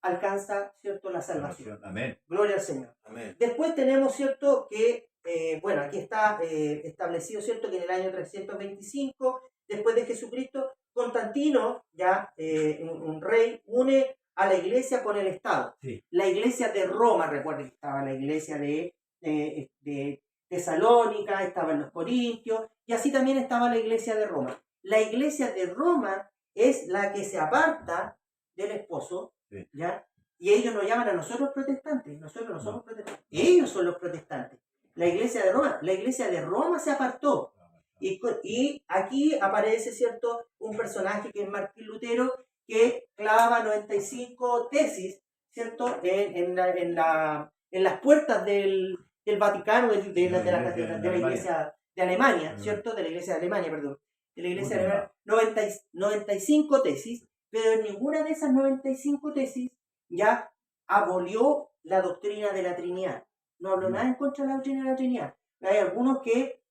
alcanza, ¿cierto?, la salvación. Amén. Gloria al Señor. Amén. Después tenemos, ¿cierto?, que, bueno, aquí está establecido, ¿cierto?, que en el año 325, después de Jesucristo, Constantino, ya un rey, une a la iglesia con el Estado. Sí. La iglesia de Roma, recuerden que estaba la iglesia de Tesalónica, estaban los Corintios, y así también estaba la iglesia de Roma. La iglesia de Roma es la que se aparta del esposo, ¿ya? Y ellos nos llaman a nosotros protestantes, nosotros no somos protestantes, ellos son los protestantes. La iglesia de Roma se apartó. Y aquí aparece, ¿cierto?, un personaje que es Martín Lutero, que clava 95 tesis, ¿cierto?, en las puertas del Vaticano, de la iglesia de Alemania, ¿cierto?, de la iglesia de Alemania, perdón, de la iglesia de Alemania, 95 tesis, pero en ninguna de esas 95 tesis ya abolió la doctrina de la Trinidad. No habló nada en contra de la doctrina de la Trinidad. Hay algunos que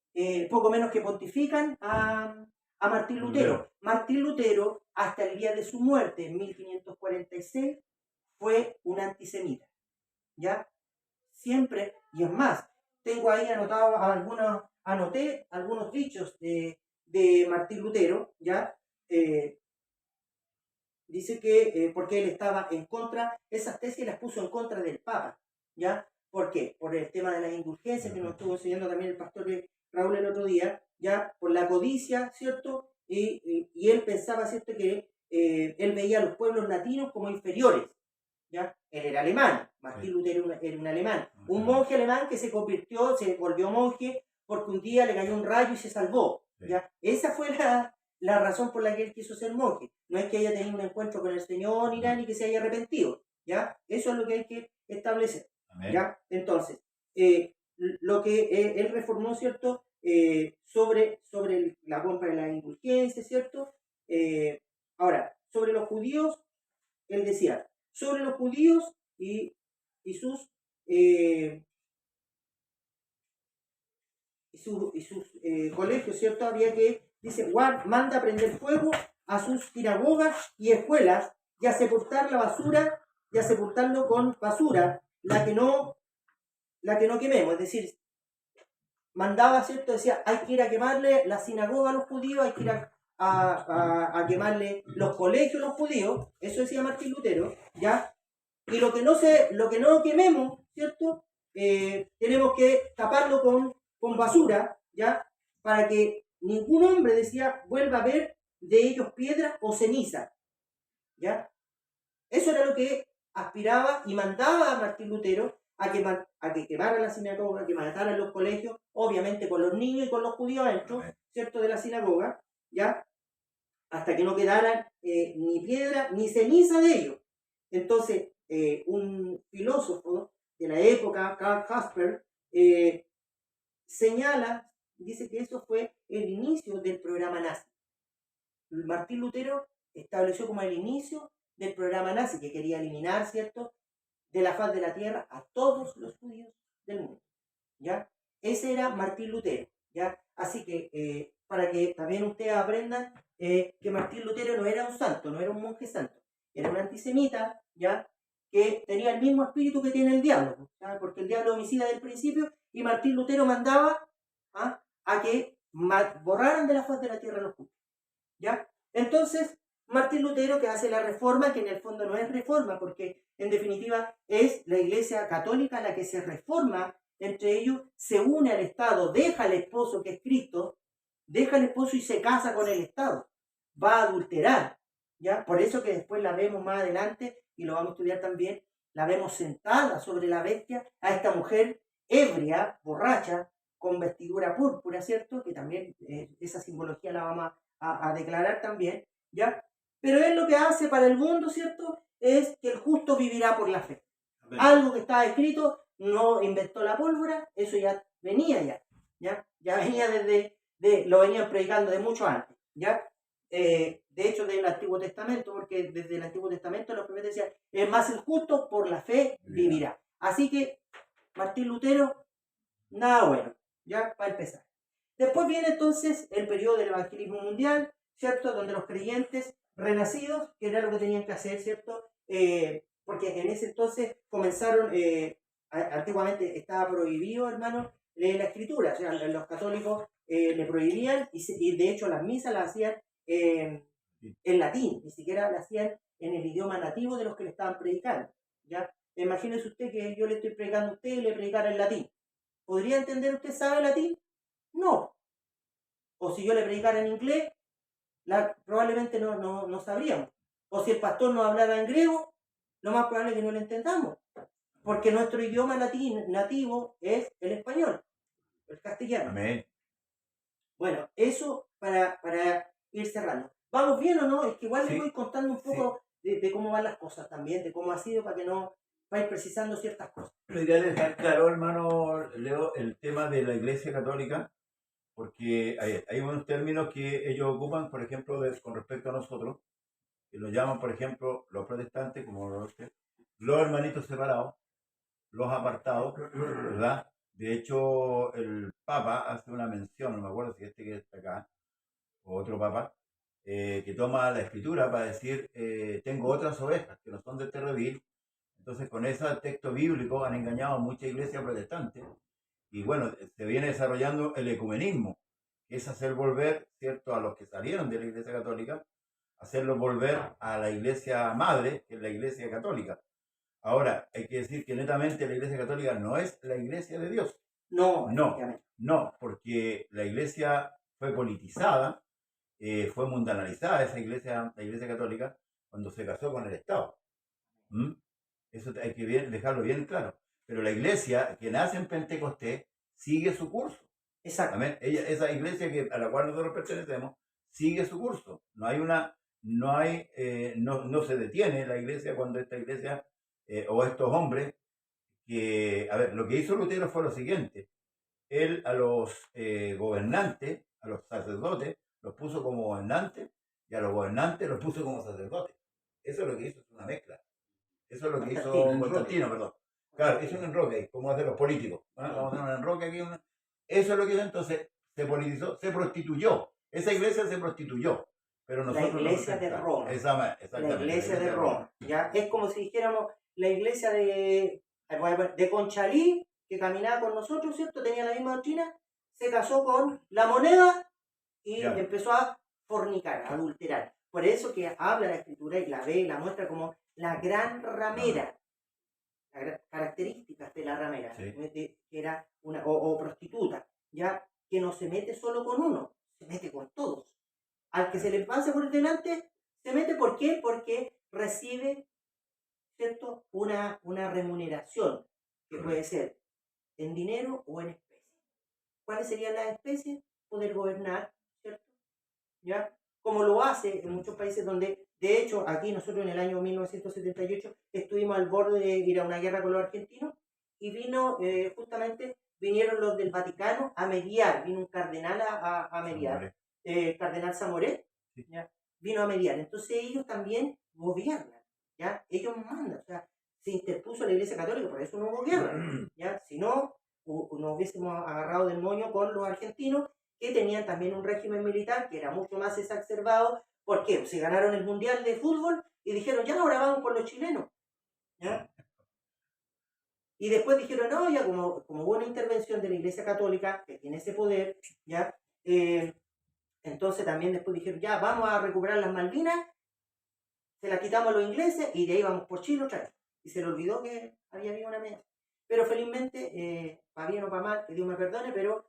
poco menos que pontifican a Martín Lutero. Martín Lutero, hasta el día de su muerte, en 1546, fue un antisemita. ¿Ya? Siempre, y es más, tengo ahí anoté algunos dichos de Martín Lutero, ¿ya? Dice que, porque él estaba en contra, esas tesis las puso en contra del Papa, ¿ya? ¿Por qué? Por el tema de las indulgencias que nos estuvo enseñando también el pastor Raúl el otro día, ya por la codicia, ¿cierto? Y él pensaba, ¿cierto?, que él veía a los pueblos latinos como inferiores, ¿ya? Él era alemán, Martín Lutero era un alemán, un monje alemán que se volvió monje porque un día le cayó un rayo y se salvó, ¿ya? Esa fue la razón por la que él quiso ser monje. No es que haya tenido un encuentro con el Señor ni que se haya arrepentido, ¿ya? Eso es lo que hay que establecer. Amén. ¿Ya? Entonces, lo que él reformó, ¿cierto? Sobre la compra de la indulgencia, ¿cierto? Ahora, sobre los judíos, él decía, sobre los judíos y sus colegios, ¿cierto? Había que, dice, manda a prender fuego a sus sinagogas y escuelas y a sepultar la basura y a sepultarlo con basura, la que no quememos, es decir, mandaba, ¿cierto? Decía, hay que ir a quemarle la sinagoga a los judíos, hay que ir a quemarle los colegios a los judíos, eso decía Martín Lutero, ¿ya? Y lo que no quememos, ¿cierto? Tenemos que taparlo con basura, ¿ya? Para que ningún hombre, decía, vuelva a ver de ellos piedra o ceniza, ¿ya? Eso era lo que aspiraba y mandaba a Martín Lutero a que quemaran la sinagoga, que mataran los colegios, obviamente con los niños y con los judíos dentro, ¿cierto?, de la sinagoga, ¿ya? Hasta que no quedaran ni piedra ni ceniza de ellos. Entonces, un filósofo de la época, Karl Casper, señala, dice que eso fue el inicio del programa nazi. Martín Lutero estableció como el inicio del programa nazi, que quería eliminar, ¿cierto?, de la faz de la tierra a todos los judíos del mundo, ¿ya? Ese era Martín Lutero, ¿ya? Así que, para que también ustedes aprendan que Martín Lutero no era un santo, no era un monje santo, era un antisemita, ¿ya?, que tenía el mismo espíritu que tiene el diablo, ¿ya? Porque el diablo homicida del principio, y Martín Lutero mandaba a que borraran de la faz de la tierra los judíos, ¿ya? Entonces, Martín Lutero, que hace la reforma, que en el fondo no es reforma, porque en definitiva es la Iglesia Católica la que se reforma, entre ellos se une al Estado, deja al esposo que es Cristo, deja al esposo y se casa con el Estado, va a adulterar, ¿ya? Por eso que después la vemos más adelante, y lo vamos a estudiar también, la vemos sentada sobre la bestia, a esta mujer ebria, borracha, con vestidura púrpura, ¿cierto? Que también esa simbología la vamos a declarar también, ¿ya? Pero él lo que hace para el mundo, ¿cierto?, es que el justo vivirá por la fe. Amén. Algo que estaba escrito, no inventó la pólvora, eso ya venía ya venía lo venían predicando de mucho antes, ¿ya? De hecho, del Antiguo Testamento, porque desde el Antiguo Testamento los profetas decían, es más el justo por la fe vivirá. Así que, Martín Lutero, nada bueno, ya, para empezar. Después viene entonces el periodo del evangelismo mundial, ¿cierto?, donde los creyentes renacidos, que era lo que tenían que hacer, ¿cierto? Porque en ese entonces comenzaron, antiguamente estaba prohibido, hermano, leer la escritura, o sea, los católicos le prohibían y de hecho las misas las hacían en latín, ni siquiera las hacían en el idioma nativo de los que le estaban predicando, ¿ya? Imagínese usted que yo le estoy predicando a usted y le predicara en latín. ¿Podría entender usted, sabe latín? No. O si yo le predicara en inglés, probablemente no sabríamos. O si el pastor nos hablara en griego, lo más probable es que no lo entendamos. Porque nuestro idioma nativo es el español, el castellano. Amén. Bueno, eso para ir cerrando. ¿Vamos bien o no? Es que igual Sí. les voy contando un poco de cómo van las cosas también, de cómo ha sido, para que no vaya precisando ciertas cosas. Lo ideal es dejar claro, hermano Leo, el tema de la Iglesia Católica, porque hay unos términos que ellos ocupan, por ejemplo, con respecto a nosotros, que lo llaman, por ejemplo, los protestantes, como los hermanitos separados, los apartados, ¿verdad? De hecho, el Papa hace una mención, no me acuerdo si este que está acá, o otro Papa, que toma la escritura para decir, tengo otras ovejas que no son de este redil. Entonces, con ese texto bíblico han engañado a mucha iglesia protestante. Y bueno, se viene desarrollando el ecumenismo, que es hacer volver, ¿cierto?, a los que salieron de la Iglesia Católica, hacerlos volver a la Iglesia madre, que es la Iglesia Católica. Ahora, hay que decir que netamente la Iglesia Católica no es la Iglesia de Dios. No, No, efectivamente. no, porque la Iglesia fue politizada, fue mundanalizada esa Iglesia, la Iglesia Católica, cuando se casó con el Estado. ¿Mm? Eso hay que dejarlo bien claro. Pero la Iglesia que nace en Pentecostés sigue su curso. Exacto. Amén. Esa iglesia a la cual nosotros pertenecemos sigue su curso. No se detiene la iglesia cuando esta iglesia o estos hombres que, a ver, lo que hizo Lutero fue lo siguiente. Él a los gobernantes, a los sacerdotes, los puso como gobernantes y a los gobernantes los puso como sacerdotes. Eso es lo que hizo, es una mezcla. Eso es lo que hizo Constantino, perdón. Claro, hizo un enroque, como hacen los políticos. Vamos a hacer un enroque aquí. Eso es lo que hizo, entonces se politizó, se prostituyó. Esa iglesia se prostituyó. Pero La nosotros iglesia de Roma. Exactamente. La iglesia de Roma. ¿Ya? Es como si dijéramos la iglesia de Conchalí, que caminaba con nosotros, ¿cierto? Tenía la misma doctrina, se casó con la moneda y Ya. empezó a fornicar, a adulterar. Por eso que habla la escritura y la ve y la muestra como la gran ramera. Las características de la ramera, Sí. que era una o prostituta, ya que no se mete solo con uno, se mete con todos. Al que se le pase por delante, se mete. ¿Por qué? Porque recibe, ¿cierto?, una remuneración, que puede ser en dinero o en especie. ¿Cuáles serían las especies? Poder gobernar, ¿cierto? ¿Ya? Como lo hace en muchos países donde, de hecho, aquí nosotros en el año 1978 estuvimos al borde de ir a una guerra con los argentinos y vinieron los del Vaticano a mediar, vino un cardenal a mediar, cardenal Zamoré, Sí. ¿ya? Vino a mediar. Entonces ellos también gobiernan, ¿ya? Ellos mandan, o sea, se interpuso la Iglesia Católica, por eso no hubo guerra, ¿ya? Si no, nos hubiésemos agarrado del moño con los argentinos, que tenían también un régimen militar que era mucho más exacerbado. ¿Por qué? Se ganaron el Mundial de Fútbol y dijeron, ya ahora vamos por los chilenos, ¿ya? Y después dijeron, no, ya como hubo una intervención de la Iglesia Católica, que tiene ese poder, ¿ya? Entonces también después dijeron, ya vamos a recuperar las Malvinas, se las quitamos a los ingleses y de ahí vamos por Chile otra vez. Y se le olvidó que había habido una amenaza. Pero felizmente, para bien o para mal, que Dios me perdone, pero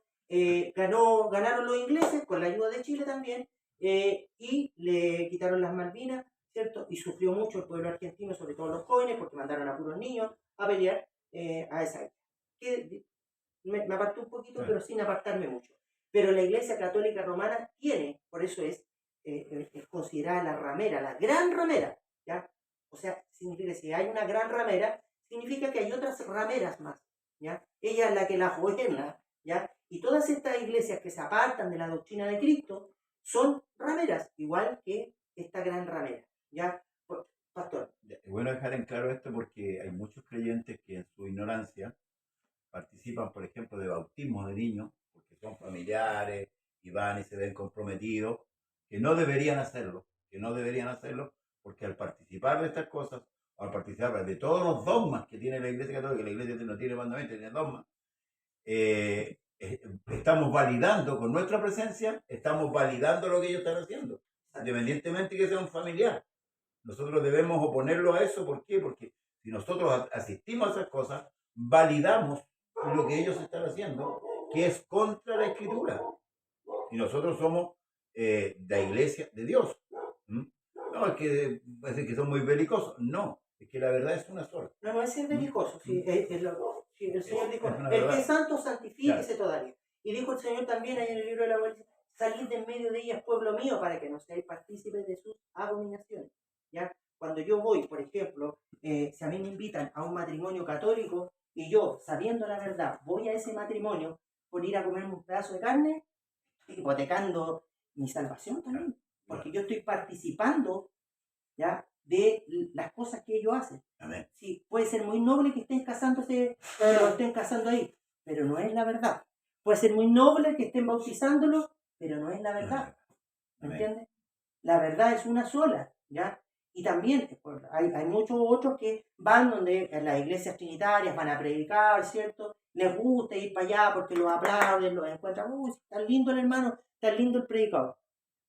ganaron los ingleses con la ayuda de Chile también, y le quitaron las Malvinas, ¿cierto? Y sufrió mucho el pueblo argentino, sobre todo los jóvenes, porque mandaron a puros niños a pelear a esa época. Me aparté un poquito, Sí. pero sin apartarme mucho. Pero la Iglesia Católica Romana tiene, por eso es considerada la ramera, la gran ramera, ¿ya? O sea, significa que si hay una gran ramera, significa que hay otras rameras más, ¿ya? Ella es la que las gobierna, ¿ya? Y todas estas iglesias que se apartan de la doctrina de Cristo son rameras, igual que esta gran ramera, ¿ya? Pastor. Es bueno dejar en claro esto porque hay muchos creyentes que en su ignorancia participan, por ejemplo, de bautismos de niños, porque son familiares y van y se ven comprometidos, que no deberían hacerlo, porque al participar de estas cosas, o al participar de todos los dogmas que tiene la Iglesia Católica, la Iglesia no tiene mandamientos, tiene dogmas, estamos validando con nuestra presencia, estamos validando lo que ellos están haciendo, independientemente que sea un familiar. Nosotros debemos oponerlo a eso. ¿Por qué? Porque si nosotros asistimos a esas cosas, validamos lo que ellos están haciendo, que es contra la Escritura. Y nosotros somos la Iglesia de Dios. No, es que son muy belicosos. No, es que la verdad es una sola. No es ser belicoso. Sí, el Señor dijo, Es una el que verdad. es santo, santifíquese todavía. Y dijo el Señor también ahí en el libro de la Abolición, salid de en medio de ellas, pueblo mío, para que no seáis partícipes de sus abominaciones. ¿Ya? Cuando yo voy, por ejemplo, si a mí me invitan a un matrimonio católico y yo, sabiendo la verdad, voy a ese matrimonio por ir a comerme un pedazo de carne, hipotecando mi salvación también, porque yo estoy participando, ¿ya?, de las cosas que ellos hacen. Amén. Sí, puede ser muy noble que estén casándose, que lo estén casando ahí, pero no es la verdad. Puede ser muy noble que estén bautizándolo, pero no es la verdad. ¿Me entiendes? La verdad es una sola, ¿ya? Y también hay muchos otros que van donde en las iglesias trinitarias van a predicar, ¿cierto? Les gusta ir para allá porque los aplauden, los encuentran, uy, tan lindo el hermano, tan lindo el predicador.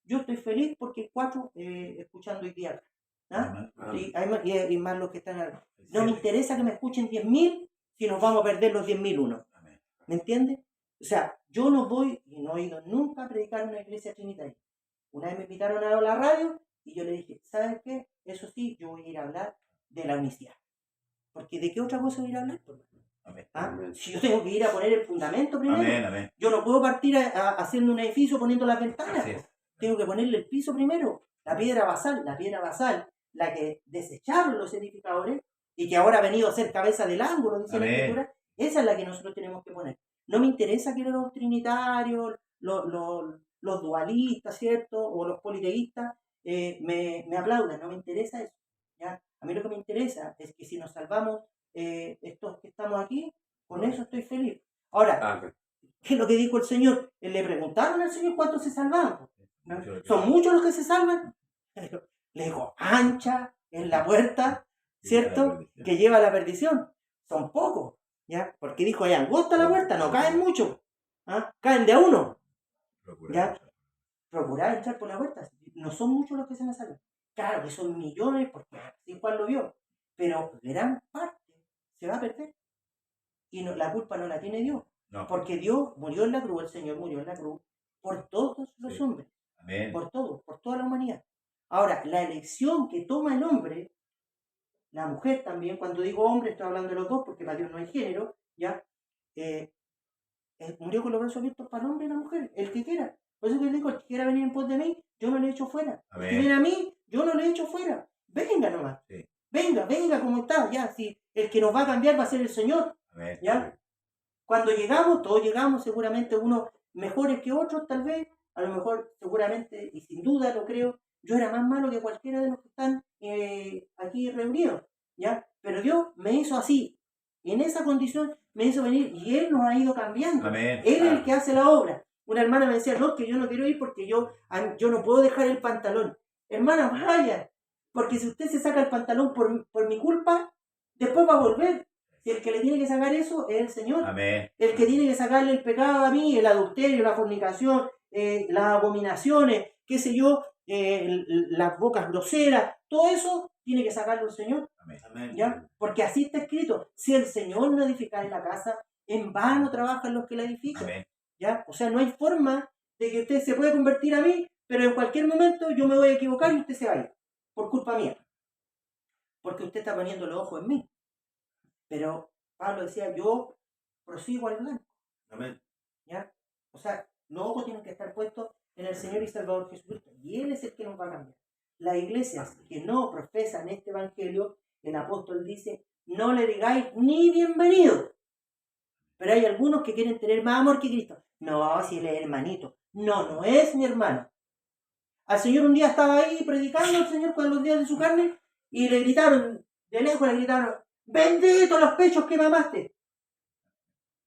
Yo estoy feliz porque 4 escuchando hoy día. ¿Ah? Amén. Y hay más los que están acá. No me interesa que me escuchen 10.000 si nos vamos a perder los 10.000 uno. Amén. ¿Me entiendes? O sea, yo no voy y no he ido nunca a predicar en una iglesia trinitaria. Una vez me invitaron a la radio y yo le dije, ¿sabes qué? Eso sí, yo voy a ir a hablar de la unicidad. Porque ¿de qué otra cosa voy a ir a hablar? Amén. ¿Ah? Si yo tengo que ir a poner el fundamento primero, Amén, amén. yo no puedo partir haciendo un edificio poniendo las ventanas. Así es. Tengo que ponerle el piso primero, la piedra basal, la que desecharon los edificadores y que ahora ha venido a ser cabeza del ángulo, dice la Amén. Escritura. Esa es la que nosotros tenemos que poner. No me interesa que los trinitarios, los dualistas, ¿cierto? O los politeístas me aplaudan, no me interesa eso. ¿Ya? A mí lo que me interesa es que si nos salvamos estos que estamos aquí, con eso estoy feliz. Ahora, ¿qué es lo que dijo el Señor? Le preguntaron al Señor cuántos se salvaban. ¿No? ¿Son muchos los que se salvan? Le dijo, ancha es la puerta, ¿cierto? Que lleva a la perdición. Son pocos, ¿ya? Porque dijo, es angosta la puerta, no caen muchos. ¿Ah? Caen de a uno. ¿Ya? Procurar entrar por la puerta. No son muchos los que se me salvan. Claro que son millones, porque así Juan lo vio. Pero gran parte se va a perder. Y no, la culpa no la tiene Dios. No. Porque Dios murió en la cruz, el Señor murió en la cruz, por todos los Sí. hombres. Amén. Por todo, por toda la humanidad. Ahora, la elección que toma el hombre, la mujer también, cuando digo hombre estoy hablando de los dos, porque para Dios no hay género, ¿ya? Murió con los brazos abiertos para el hombre y la mujer, el que quiera. Por eso que él dijo, el que quiera venir en pos de mí, yo no le echo fuera. Amén. El que viene a mí, yo no le echo fuera. Venga nomás. Sí. Venga como está, ya. Si el que nos va a cambiar va a ser el Señor, Amén. ¿ya? Cuando llegamos, todos llegamos, seguramente unos mejores que otros, tal vez, a lo mejor, seguramente, y sin duda lo creo, yo era más malo que cualquiera de los que están aquí reunidos, ¿ya? Pero Dios me hizo así, y en esa condición me hizo venir, y Él nos ha ido cambiando. Amén. Él es el que hace la obra. Una hermana me decía, no, que yo no quiero ir porque yo no puedo dejar el pantalón. Hermana, vaya, porque si usted se saca el pantalón por mi culpa, después va a volver. Si el que le tiene que sacar eso es el Señor. Amén. El que tiene que sacarle el pecado a mí, el adulterio, la fornicación, las abominaciones, qué sé yo, las bocas groseras, todo eso tiene que sacarlo el Señor. Amén. ¿Ya? Porque así está escrito. Si el Señor no edifica la casa, en vano trabajan los que la edifican. Amén. ¿Ya? O sea, no hay forma de que usted se pueda convertir a mí, pero en cualquier momento yo me voy a equivocar y usted se va a ir. Por culpa mía. Porque usted está poniendo los ojos en mí. Pero Pablo decía, yo prosigo al blanco. Amén. ¿Ya? O sea, los ojos tienen que estar puestos en el Señor y Salvador Jesucristo. Y Él es el que nos va a cambiar. Las iglesias que no profesan este evangelio, el apóstol dice, no le digáis ni bienvenido. Pero hay algunos que quieren tener más amor que Cristo. No, si Él es hermanito. No, no es mi hermano. Al Señor un día estaba ahí predicando al Señor con los días de su carne y le gritaron, de lejos le gritaron, bendito los pechos que mamaste.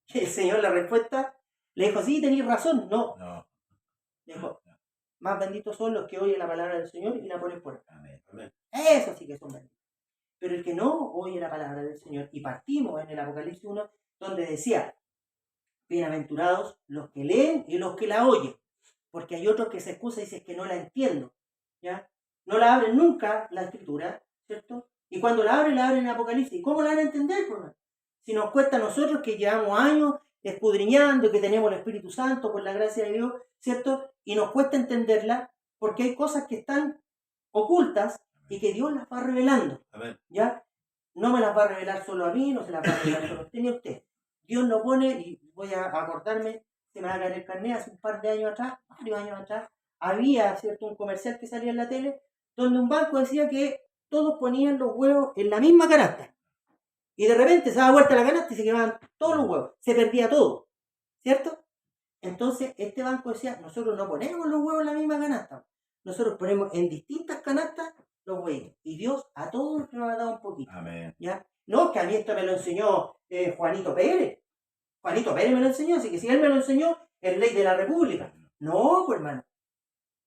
Y el Señor la respuesta le dijo, sí, tenéis razón. No, No. le dijo, más benditos son los que oyen la palabra del Señor y la ponen por acá. Amén. Amén. Eso sí que son benditos. Pero el que no oye la palabra del Señor, y partimos en el Apocalipsis 1, donde decía, bienaventurados los que leen y los que la oyen. Porque hay otros que se excusan y dicen que no la entiendo. ¿Ya? No la abren nunca la escritura, ¿cierto? Y cuando la abren en Apocalipsis. ¿Cómo la van a entender? Si nos cuesta a nosotros que llevamos años escudriñando, que tenemos el Espíritu Santo por la gracia de Dios, ¿cierto? Y nos cuesta entenderla porque hay cosas que están ocultas y que Dios las va revelando. Amén. ¿Ya? No me las va a revelar solo a mí, no se las va a revelar solo a usted ni a usted. Dios lo pone, y voy a acordarme, se me va a caer el carnet, hace un par de años atrás, varios años atrás, había, ¿cierto?, un comercial que salía en la tele, donde un banco decía que todos ponían los huevos en la misma canasta. Y de repente se daba vuelta la canasta y se quemaban todos los huevos, se perdía todo, ¿cierto? Entonces este banco decía, nosotros no ponemos los huevos en la misma canasta, nosotros ponemos en distintas canastas los huevos. Y Dios a todos nos ha dado un poquito. Amén. ¿Ya? No, que a mí esto me lo enseñó Juanito Pérez. Juanito Pérez me lo enseñó, así que si él me lo enseñó, es ley de la República. No, pues hermano.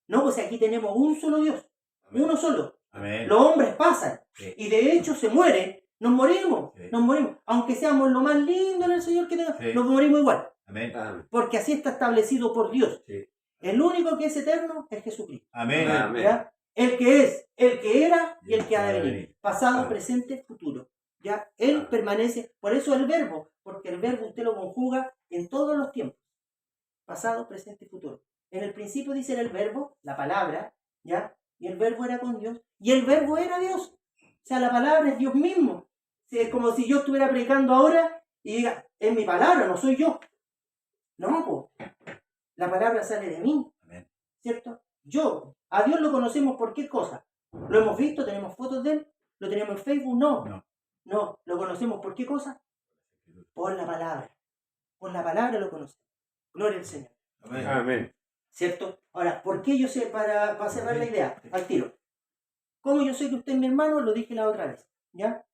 No, pues aquí tenemos un solo Dios, Amén. uno solo. Amén. Los hombres pasan Sí. y de hecho se mueren. Nos morimos, Sí. nos morimos. Aunque seamos lo más lindo en el Señor que tengamos, Sí. nos morimos igual. Amén. Porque así está establecido por Dios. Sí. El único que es eterno es Jesucristo. Amén. Amén. ¿Ya? El que es el que era y el que ha de venir. venir. Pasado, Claro. presente, futuro. ¿Ya? Él Claro. permanece, por eso el verbo, porque el verbo usted lo conjuga en todos los tiempos. Pasado, presente y futuro. En el principio dice el verbo, la palabra, ¿ya? Y el verbo era con Dios, y el verbo era Dios. O sea, la palabra es Dios mismo. Sí, es como si yo estuviera predicando ahora y diga, es mi palabra, no soy yo. No, po. La palabra sale de mí, Amén. ¿cierto? Yo, a Dios lo conocemos por qué cosa. ¿Lo hemos visto? ¿Tenemos fotos de él? ¿Lo tenemos en Facebook? No. No. No, ¿lo conocemos por qué cosa? Por la palabra. Por la palabra lo conocemos. Gloria al Señor. Amén. Amén. ¿Cierto? Ahora, ¿por qué yo sé, para cerrar la idea, al tiro? ¿Cómo yo sé que usted es mi hermano? Lo dije la otra vez, ¿ya?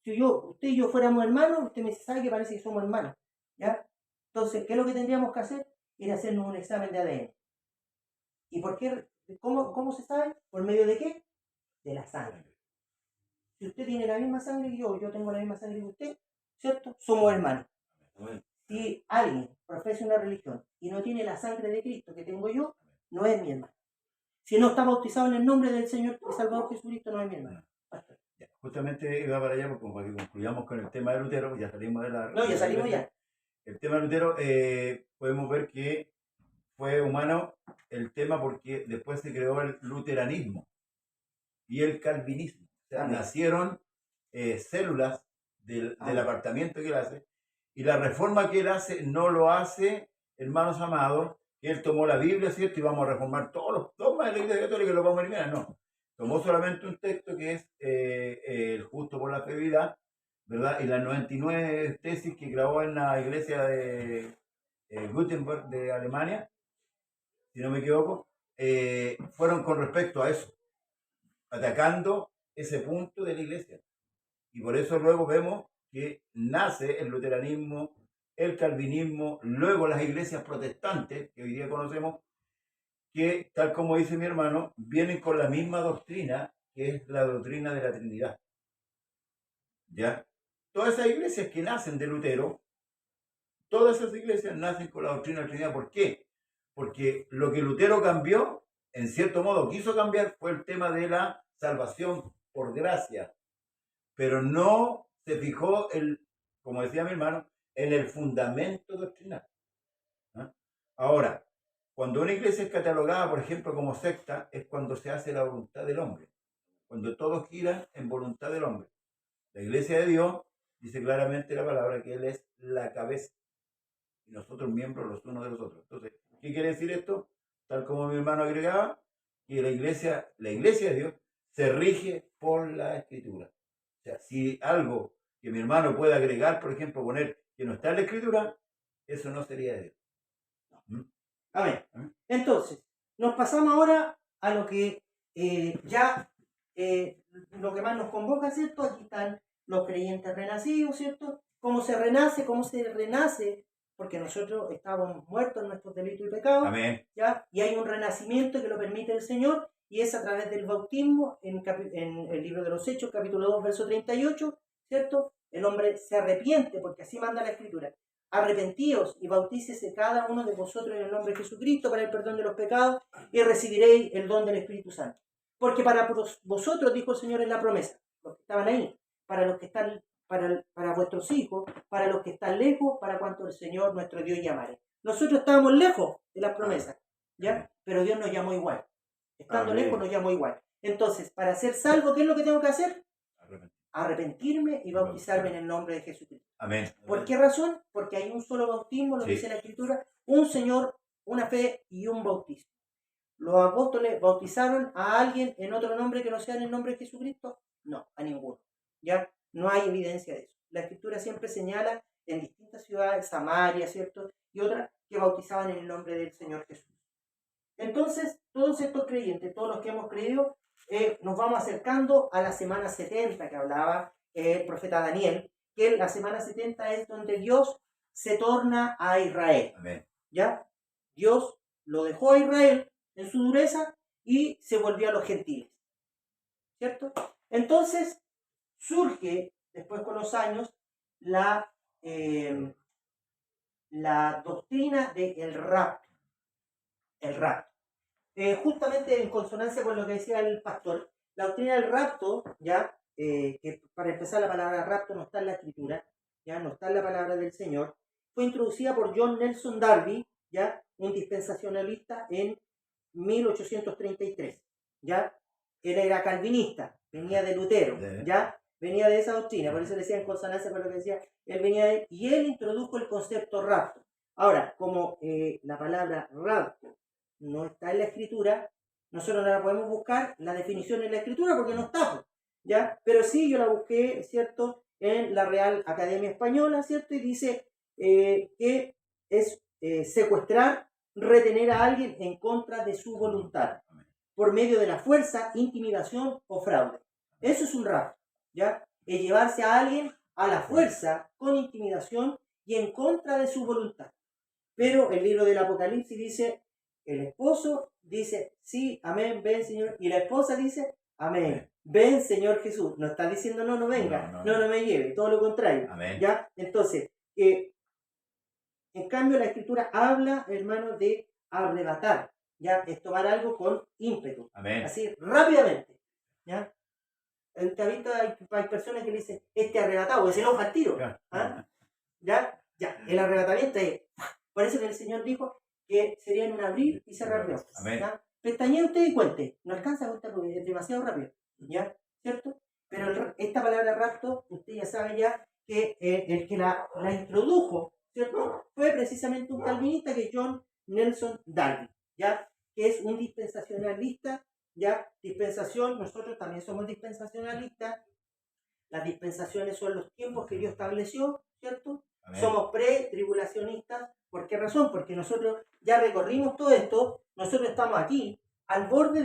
Si usted y yo fuéramos hermanos, usted me dice, ¿sabe que parece que somos hermanos? ¿Ya? Entonces, ¿qué es lo que tendríamos que hacer? Ir a hacernos un examen de ADN. ¿Y por qué? ¿Cómo se sabe? ¿Por medio de qué? De la sangre. Si usted tiene la misma sangre que yo tengo la misma sangre que usted, ¿cierto? Somos hermanos. Amén. Si alguien profesa una religión y no tiene la sangre de Cristo que tengo yo, no es mi hermano. Si no está bautizado en el nombre del Señor y Salvador Jesucristo, no es mi hermano. Pastor. Ya, justamente iba para allá, porque como para que concluyamos con el tema de Lutero, ya salimos de la... No, ya salimos ya. El tema de Lutero, podemos ver que fue humano el tema porque después se creó el luteranismo y el calvinismo. O sea, Amén. nacieron células del Amén. apartamiento que él hace, y la reforma que él hace no lo hace, hermanos amados, que él tomó la Biblia, ¿cierto? Y vamos a reformar todos los dogmas de la Iglesia Católica y los vamos a eliminar. No. Tomó solamente un texto que es el justo por la fe vida, ¿verdad? Y las 99 tesis que grabó en la iglesia de Gutenberg de Alemania, si no me equivoco, fueron con respecto a eso, atacando ese punto de la iglesia. Y por eso luego vemos que nace el luteranismo, el calvinismo, luego las iglesias protestantes, que hoy día conocemos, que, tal como dice mi hermano, vienen con la misma doctrina, que es la doctrina de la Trinidad. ¿Ya? Todas esas iglesias que nacen de Lutero, todas esas iglesias nacen con la doctrina de la Trinidad. ¿Por qué? Porque lo que Lutero cambió, en cierto modo quiso cambiar, fue el tema de la salvación por gracia. Pero no se fijó, como decía mi hermano, en el fundamento doctrinal. ¿Ah? Ahora, cuando una iglesia es catalogada, por ejemplo, como secta, es cuando se hace la voluntad del hombre. Cuando todos giran en voluntad del hombre. La iglesia de Dios dice claramente la palabra que Él es la cabeza y nosotros miembros los unos de los otros. Entonces, ¿qué quiere decir esto? Tal como mi hermano agregaba, que la iglesia de Dios se rige por la Escritura. O sea, si algo que mi hermano puede agregar, por ejemplo, poner que no está en la Escritura, eso no sería de Dios. ¿Mm? Amén. Amén. Entonces, nos pasamos ahora a lo que lo que más nos convoca, ¿cierto? Aquí están los creyentes renacidos, ¿cierto? ¿Cómo se renace? Porque nosotros estábamos muertos en nuestros delitos y pecados, Amén. ¿ya? Y hay un renacimiento que lo permite el Señor, y es a través del bautismo, en el libro de los Hechos, capítulo 2, verso 38, ¿cierto? El hombre se arrepiente, porque así manda la Escritura. Arrepentíos y bautícese cada uno de vosotros en el nombre de Jesucristo para el perdón de los pecados, y recibiréis el don del Espíritu Santo. Porque para vosotros, dijo el Señor en la promesa, los que estaban ahí, para los que están, para vuestros hijos, para los que están lejos, para cuanto el Señor nuestro Dios llamare. Nosotros estábamos lejos de las promesas, ¿ya? Pero Dios nos llamó igual. Estando Amén. lejos nos llamó igual. Entonces, para ser salvo, ¿qué es lo que tengo que hacer? Arrepentir. Arrepentirme y bautizarme en el nombre de Jesucristo. Amén. ¿Por qué razón? Porque hay un solo bautismo, lo Sí. dice la Escritura, un Señor, una fe y un bautismo. ¿Los apóstoles bautizaron a alguien en otro nombre que no sea en el nombre de Jesucristo? No, a ninguno. ¿Ya? No hay evidencia de eso. La Escritura siempre señala en distintas ciudades, Samaria, ¿cierto? Y otras que bautizaban en el nombre del Señor Jesús. Entonces, todos estos creyentes, todos los que hemos creído, nos vamos acercando a la semana 70 que hablaba el profeta Daniel, que la semana 70 es donde Dios se torna a Israel. Amén. ¿Ya? Dios lo dejó a Israel en su dureza y se volvió a los gentiles. ¿Cierto? Entonces, surge, después con los años, la doctrina del rapto. El rapto. Justamente en consonancia con lo que decía el pastor, La doctrina del rapto, ya, que para empezar la palabra rapto no está en la escritura, ya no está en la palabra del Señor, fue introducida por John Nelson Darby, ya, un dispensacionalista en 1833, ya. Él era calvinista, venía de Lutero, ya, venía de esa doctrina, por eso le decía en consonancia con lo que decía, él venía de, y él introdujo el concepto rapto. Ahora, como la palabra rapto no está en la escritura, nosotros no la podemos buscar la definición en la escritura porque no está, ¿ya? Pero sí yo la busqué, ¿cierto?, en la Real Academia Española, ¿cierto? Y dice que es secuestrar, retener a alguien en contra de su voluntad, por medio de la fuerza, intimidación o fraude. Eso es un rapto, ¿ya? Es llevarse a alguien a la fuerza, con intimidación y en contra de su voluntad. Pero el libro del Apocalipsis dice, el esposo dice, sí, amén, ven Señor, y la esposa dice, amén, ven Señor Jesús. No está diciendo, no, no venga, no me lleve, todo lo contrario. Amén. ¿Ya? Entonces, en cambio la Escritura habla, hermano, de arrebatar, ¿ya? Es tomar algo con ímpetu, Amén. así, rápidamente, ¿ya? Hay personas que le dicen, arrebatado, se enoja al tiro, ¿ah? ¿Ya? Ya, el arrebatamiento es, por eso que el Señor dijo que sería en un abrir y cerrar de ojos. ¿Ya? Pestañee usted y cuente, no alcanza a contar porque es demasiado rápido, ¿ya? ¿Cierto? Pero esta palabra rapto, usted ya sabe ya que el que la introdujo, ¿cierto? Fue precisamente un calvinista que es John Nelson Darby, ¿ya? Que es un dispensacionalista, ¿ya? Dispensación, nosotros también somos dispensacionalistas. Las dispensaciones son los tiempos que Dios estableció, ¿cierto? Amén. Somos pre-tribulacionistas. ¿Por qué razón? Porque nosotros ya recorrimos todo esto, nosotros estamos aquí, al borde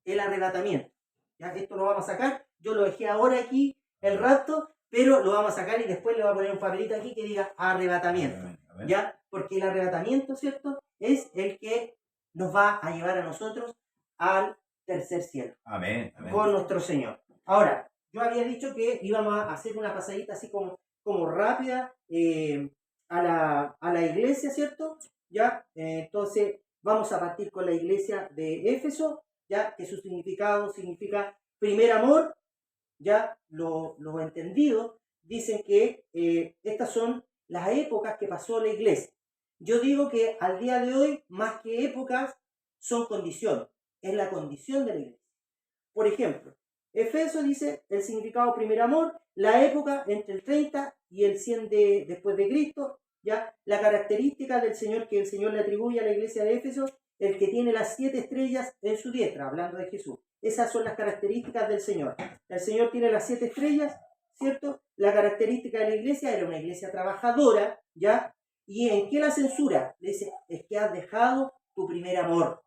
del arrebatamiento. ¿Ya? Esto lo vamos a sacar, yo lo dejé ahora aquí, el rapto, pero lo vamos a sacar y después le voy a poner un papelito aquí que diga arrebatamiento. Amén. ¿Ya? Porque el arrebatamiento, ¿cierto? Es el que nos va a llevar a nosotros al tercer cielo. Amén. Amén. Con nuestro Señor. Ahora, yo había dicho que íbamos a hacer una pasadita así como rápida a la iglesia, ¿cierto? ¿Ya? Entonces, vamos a partir con la iglesia de Éfeso, ¿ya? Que su significado significa primer amor, ¿ya? Los entendidos dicen que estas son las épocas que pasó la iglesia. Yo digo que al día de hoy, más que épocas, son condiciones. Es la condición de la iglesia. Por ejemplo, Efeso dice el significado primer amor, la época entre el 30 y el 100 después de Cristo, ¿ya? La característica del Señor que el Señor le atribuye a la iglesia de Éfeso, el que tiene las 7 estrellas en su diestra, hablando de Jesús. Esas son las características del Señor. El Señor tiene las 7 estrellas, ¿cierto? La característica de la iglesia era una iglesia trabajadora, ¿ya? ¿Y en qué la censura? Le dice, es que has dejado tu primer amor.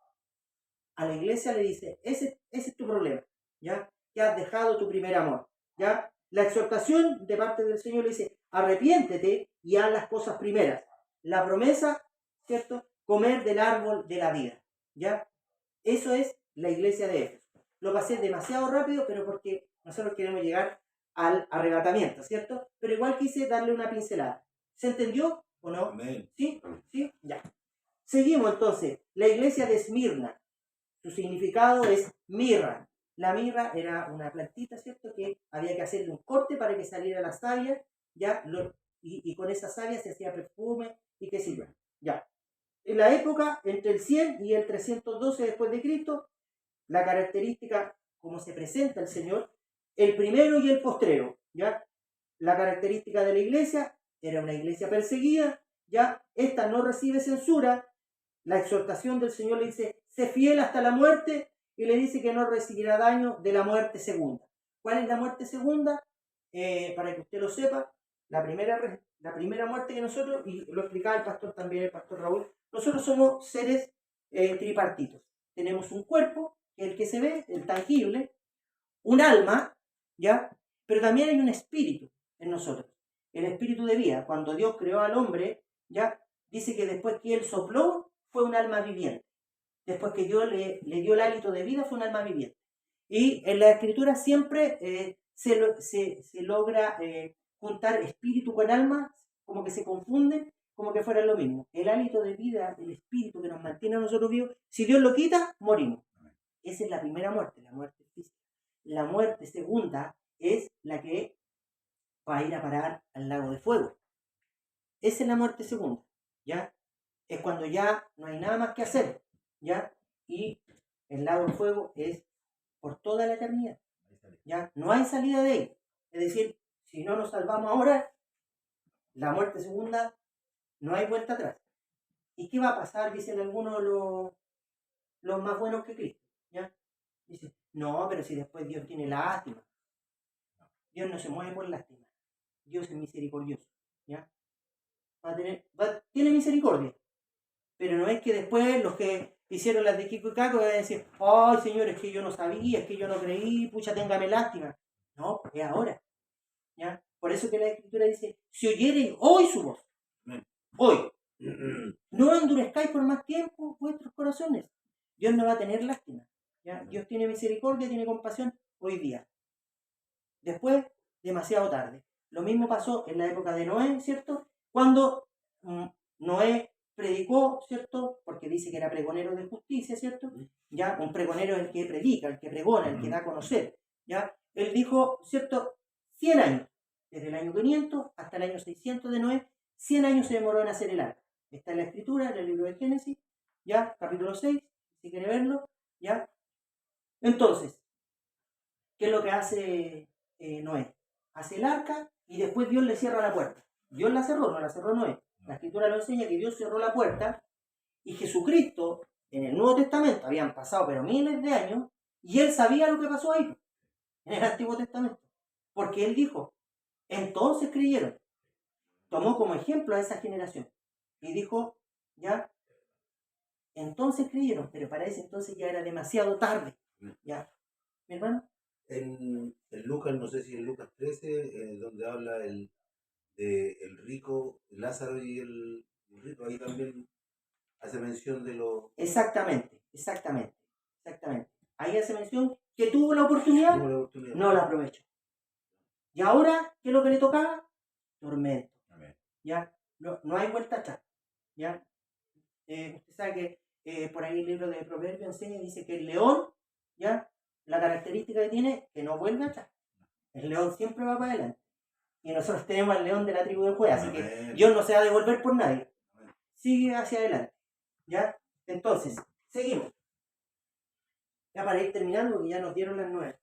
A la iglesia le dice, ese es tu problema, ¿ya? Que has dejado tu primer amor, ¿ya? La exhortación de parte del Señor le dice, arrepiéntete y haz las cosas primeras. La promesa, ¿cierto? Comer del árbol de la vida, ¿ya? Eso es la iglesia de Éfeso. Lo pasé demasiado rápido, pero porque nosotros queremos llegar al arrebatamiento, ¿cierto? Pero igual quise darle una pincelada. ¿Se entendió o no? Amén. ¿Sí? ¿Sí? Ya. Seguimos entonces. La iglesia de Esmirna. Su significado es mirra. La mirra era una plantita, ¿cierto? Que había que hacerle un corte para que saliera la savia, ¿ya? Y con esa savia se hacía perfume y qué sé yo, ¿ya? En la época, entre el 100 y el 312 después de Cristo, la característica, como se presenta el Señor, el primero y el postrero, ¿ya? La característica de la iglesia, era una iglesia perseguida, ¿ya? Esta no recibe censura. La exhortación del Señor le dice, sé fiel hasta la muerte, y le dice que no recibirá daño de la muerte segunda. ¿Cuál es la muerte segunda? Para que usted lo sepa, la primera muerte que nosotros, y lo explicaba el pastor también, el pastor Raúl, nosotros somos seres tripartitos. Tenemos un cuerpo, que es el que se ve, el tangible, un alma, ¿ya? Pero también hay un espíritu en nosotros, el espíritu de vida. Cuando Dios creó al hombre, ¿ya? Dice que después que Él sopló, fue un alma viviente. Después que Dios le dio el hálito de vida, fue un alma viviente. Y en la Escritura siempre se logra juntar espíritu con alma, como que se confunden, como que fuera lo mismo. El hálito de vida, el espíritu que nos mantiene a nosotros vivos, si Dios lo quita, morimos. Esa es la primera muerte, la muerte física. la muerte segunda es la que va a ir a parar al lago de fuego. Esa es la muerte segunda, ¿ya? Es cuando ya no hay nada más que hacer, ¿ya? Y el lago de fuego es por toda la eternidad, ¿ya? No hay salida de ahí. Es decir, si no nos salvamos ahora, la muerte segunda, no hay vuelta atrás. ¿Y qué va a pasar? Dicen algunos los más buenos que Cristo, ¿ya? Dicen, no, pero si después Dios tiene lástima. Dios no se mueve por lástima. Dios es misericordioso, ¿ya? Tiene misericordia. Pero no es que después los que hicieron las de Kiko y Caco van a decir, ay Señor, es que yo no sabía, es que yo no creí, pucha, téngame lástima. No, es ahora, ¿ya? Por eso que la Escritura dice, si oyereis hoy su voz, hoy, no endurezcáis por más tiempo vuestros corazones. Dios no va a tener lástima, ¿ya? Dios tiene misericordia, tiene compasión hoy día. Después, demasiado tarde. Lo mismo pasó en la época de Noé, ¿cierto? Cuando Noé predicó, ¿cierto? Porque dice que era pregonero de justicia, ¿cierto? Ya, un pregonero es el que predica, el que pregona, el que da a conocer, ¿ya? Él dijo, ¿cierto? 100 años, desde el año 500 hasta el año 600 de Noé, 100 años se demoró en hacer el arca. Está en la Escritura, en el libro de Génesis, ¿ya? Capítulo 6, si quiere verlo, ¿ya? Entonces, ¿qué es lo que hace Noé? Hace el arca y después Dios le cierra la puerta. Dios la cerró, no la cerró Noé. La Escritura lo enseña que Dios cerró la puerta y Jesucristo, en el Nuevo Testamento, habían pasado pero miles de años, y él sabía lo que pasó ahí, en el Antiguo Testamento. Porque él dijo, entonces creyeron. Tomó como ejemplo a esa generación y dijo, ya, entonces creyeron, pero para ese entonces ya era demasiado tarde. ¿Ya? ¿Mi hermano? En Lucas, no sé si en Lucas 13, donde habla el rico Lázaro y el rico, ahí también hace mención de los... Exactamente. Ahí hace mención que tuvo la oportunidad, no la aprovechó. Y ahora, ¿qué es lo que le tocaba? Tormento. ¿Ya? No hay vuelta atrás. ¿Ya? Usted sabe que por ahí el libro de Proverbios enseña, dice que el león, ¿ya? La característica que tiene es que no vuelve atrás. El león siempre va para adelante. Y nosotros tenemos al león de la tribu de Judá, así que Dios no se va a devolver por nadie. Sigue hacia adelante. ¿Ya? Entonces, seguimos. Ya para ir terminando, que ya nos dieron las 9.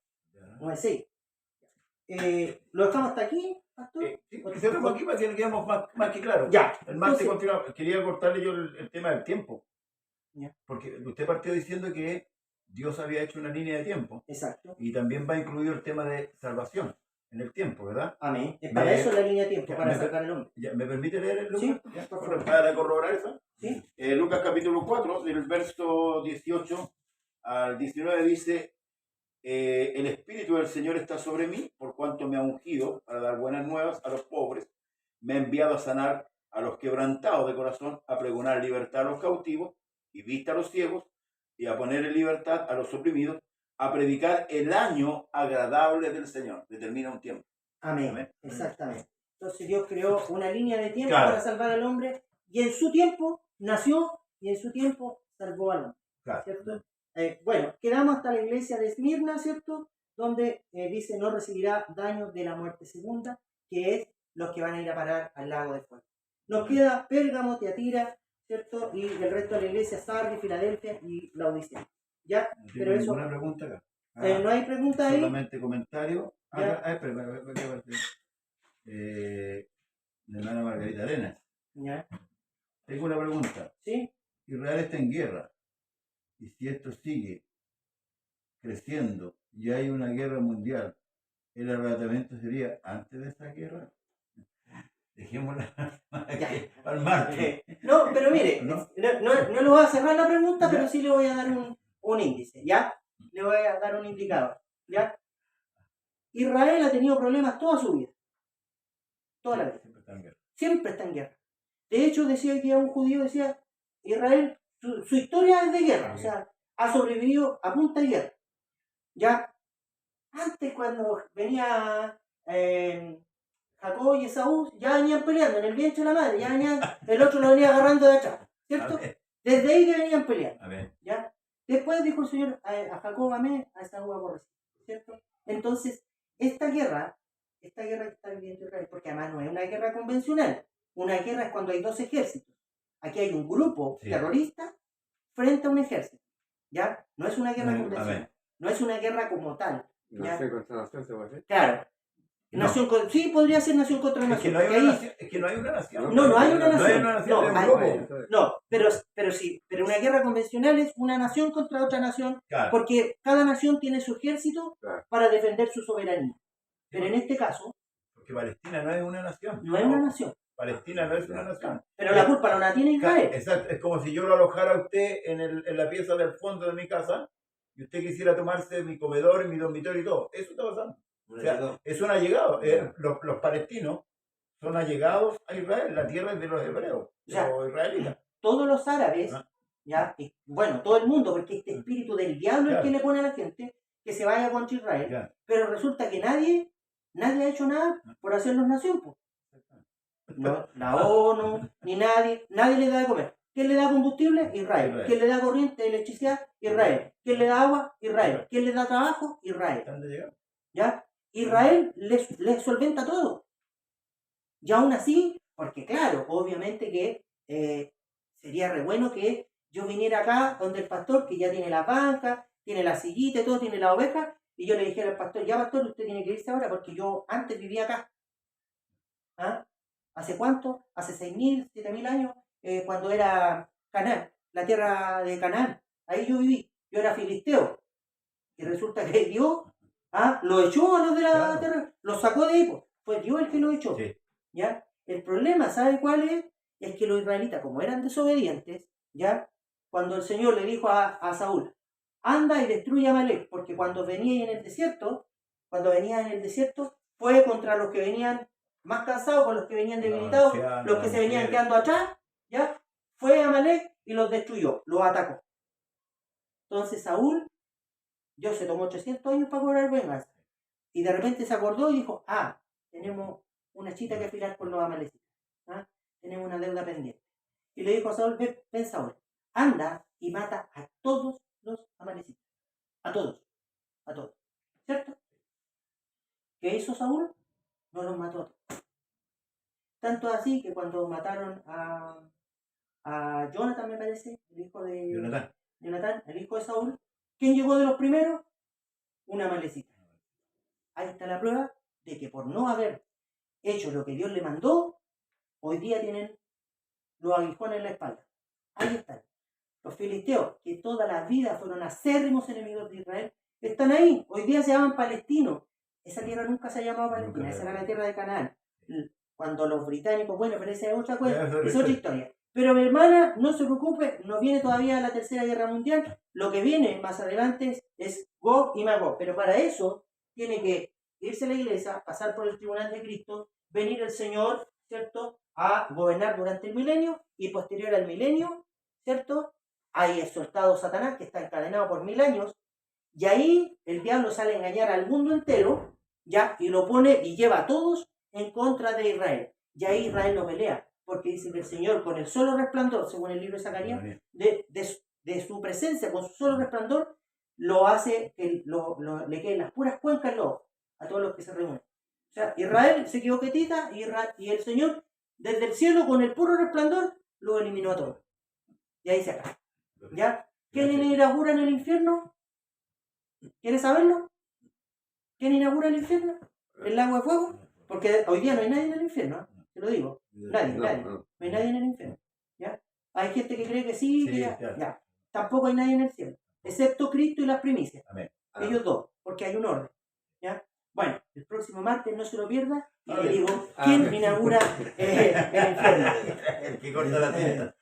9:06. ¿Lo dejamos hasta aquí, pastor? Sí, cerremos aquí para que quedemos más que claro. Ya. El martes Entonces, continuamos. Quería cortarle yo el tema del tiempo. Ya. Porque usted partió diciendo que Dios había hecho una línea de tiempo. Exacto. Y también va incluido el tema de salvación en el tiempo, ¿verdad? Amén. Es para eso la línea de tiempo, para me- sacar el hombre. ¿Me permite leer el Lucas? Sí, Ya, por favor. para corroborar eso. Sí. Lucas capítulo 4, del verso 18 al 19 dice, el Espíritu del Señor está sobre mí, por cuanto me ha ungido para dar buenas nuevas a los pobres, me ha enviado a sanar a los quebrantados de corazón, a pregonar libertad a los cautivos y vista a los ciegos, y a poner en libertad a los oprimidos, a predicar el año agradable del Señor. Determina un tiempo. Amén. Amén. Exactamente. Entonces Dios creó una línea de tiempo Claro. para salvar al hombre y en su tiempo nació y en su tiempo salvó al hombre. Claro. ¿Cierto? Bueno, quedamos hasta la iglesia de Esmirna, ¿cierto? Donde dice no recibirá daño de la muerte segunda, que es los que van a ir a parar al lago de fuego. Nos queda Pérgamo, Tiatira, ¿cierto? Y el resto de la iglesia, Sardis, Filadelfia y Laodicea. ¿Ya? No Pero tengo eso, ninguna pregunta acá. no hay pregunta ahí. Solamente comentario. Ya. Espera. La hermana Margarita Arenas. ¿Ya? Tengo una pregunta. ¿Sí? Israel está en guerra. Y si esto sigue creciendo y hay una guerra mundial, ¿el arrebatamiento sería antes de esa guerra? Dejémosla al martes. No, pero mire, ¿No? no le voy a cerrar la pregunta, Ya. pero sí le voy a dar un índice, ¿ya? Le voy a dar un indicador, ¿ya? Israel ha tenido problemas toda su vida. Toda la vida. Siempre está en guerra. Siempre está en guerra. De hecho, decía que un judío decía, Israel, su historia es de guerra, o sea, ha sobrevivido a punta de guerra. Ya, antes cuando venía Jacob y Esaú, ya venían peleando en el vientre de la madre, ya venían, el otro lo venía agarrando de atrás, ¿cierto? Amén. Desde ahí que venían peleando, Amén. ¿ya? Después dijo el Señor a Jacob amé, a Esaú aborrecí. ¿cierto? Entonces, esta guerra que está viviendo Israel, porque además no es una guerra convencional, una guerra es cuando hay dos ejércitos. Aquí hay un grupo terrorista frente a un ejército, ¿ya? No es una guerra convencional, no es una guerra como tal. Nación contra nación se puede hacer. Claro. Sí, podría ser nación contra nación. Es que no hay una nación. No hay una nación. No hay una nación, es un grupo. No, pero una guerra convencional es una nación contra otra nación, Claro. porque cada nación tiene su ejército para defender su soberanía. Pero en este caso, Porque Palestina no es una nación. no es una nación. Palestina no es una nación. Pero la culpa no la tiene Israel. Exacto, es como si yo lo alojara a usted en la pieza del fondo de mi casa y usted quisiera tomarse mi comedor y mi dormitorio y todo. Eso está pasando. O sea, es un allegado. Los palestinos son allegados a Israel, la tierra es de los hebreos, de los israelitas. Todos los árabes, ya, y, bueno, todo el mundo, porque este espíritu del diablo es el que le pone a la gente que se vaya contra Israel. Pero resulta que nadie ha hecho nada por hacerlos nación, pues. No, la ONU, ni nadie le da de comer. ¿Quién le da combustible? Israel. ¿Quién le da corriente, electricidad? Israel. ¿Quién le da agua? Israel. ¿Quién le da trabajo? Israel. ¿Ya? Israel les solventa todo. Y aún así, porque claro, obviamente que sería re bueno que yo viniera acá donde el pastor, que ya tiene la banca, tiene la sillita y todo, tiene la oveja, y yo le dijera al pastor, ya pastor, usted tiene que irse ahora porque yo antes vivía acá. ¿Ah? ¿Hace cuánto? Hace 6.000, 7.000 años, cuando era Canaán, la tierra de Canaán. Ahí yo viví, yo era filisteo. Y resulta que Dios lo echó a los de la tierra, los sacó de ahí, pues. Fue Dios el que lo echó. Sí. ¿Ya? El problema, ¿sabe cuál es? Es que los israelitas, como eran desobedientes, ¿ya? Cuando el Señor le dijo a Saúl, anda y destruye a Amalek, porque cuando venía en el desierto, fue contra los que venían más cansados, con los que venían debilitados, los que se venían quedando atrás, ¿ya? Fue a Amalek y los destruyó, los atacó. Entonces Saúl, Dios se tomó 800 años para cobrar venganza. Y de repente se acordó y dijo, tenemos una chita que afilar con los amalecitas. Tenemos una deuda pendiente. Y le dijo a Saúl, ven Saúl, anda y mata a todos los amalecitas. A todos. ¿Cierto? ¿Qué hizo Saúl? No los mató a todos. Tanto así que cuando mataron a Jonathan, me parece, el hijo de Jonathan, el hijo de Saúl, ¿quién llegó de los primeros? Una amalecita. Ahí está la prueba de que por no haber hecho lo que Dios le mandó, hoy día tienen los aguijones en la espalda. Ahí están. Los filisteos, que toda la vida fueron acérrimos enemigos de Israel, están ahí. Hoy día se llaman palestinos. Esa tierra nunca se ha llamado Palestina, esa era la tierra de Canaán. Cuando los británicos, bueno, pero esa es otra cosa, es otra historia. Pero mi hermana, no se preocupe, no viene todavía la Tercera Guerra Mundial. Lo que viene más adelante es Gog y Magog. Pero para eso tiene que irse a la iglesia, pasar por el tribunal de Cristo, venir el Señor, ¿cierto?, a gobernar durante el milenio y posterior al milenio, ¿cierto? Ahí es soltado Satanás, que está encadenado por 1000 años, y ahí el diablo sale a engañar al mundo entero, ya, y lo pone y lleva a todos en contra de Israel. Y ahí Israel lo pelea, porque dice que el Señor, con el solo resplandor, según el libro de Zacarías, de su presencia, con su solo resplandor, lo hace que le queden las puras cuencas en los ojos a todos los que se reúnen. O sea, Israel se quedó quietita y el Señor, desde el cielo, con el puro resplandor, lo eliminó a todos. Y ahí se acaba. ¿Ya? ¿Quién inaugura en el infierno? ¿Quieres saberlo? ¿Quién inaugura el infierno? ¿El lago de fuego? Porque hoy día no hay nadie en el infierno, te lo digo. Nadie. No hay nadie en el infierno. ¿Ya? Hay gente que cree que sí, que ya. Tampoco hay nadie en el cielo, excepto Cristo y las primicias. Amén. Ellos dos, porque hay un orden. ¿Ya? Bueno, el próximo martes no se lo pierda y le digo quién inaugura el infierno. El que corta la cinta.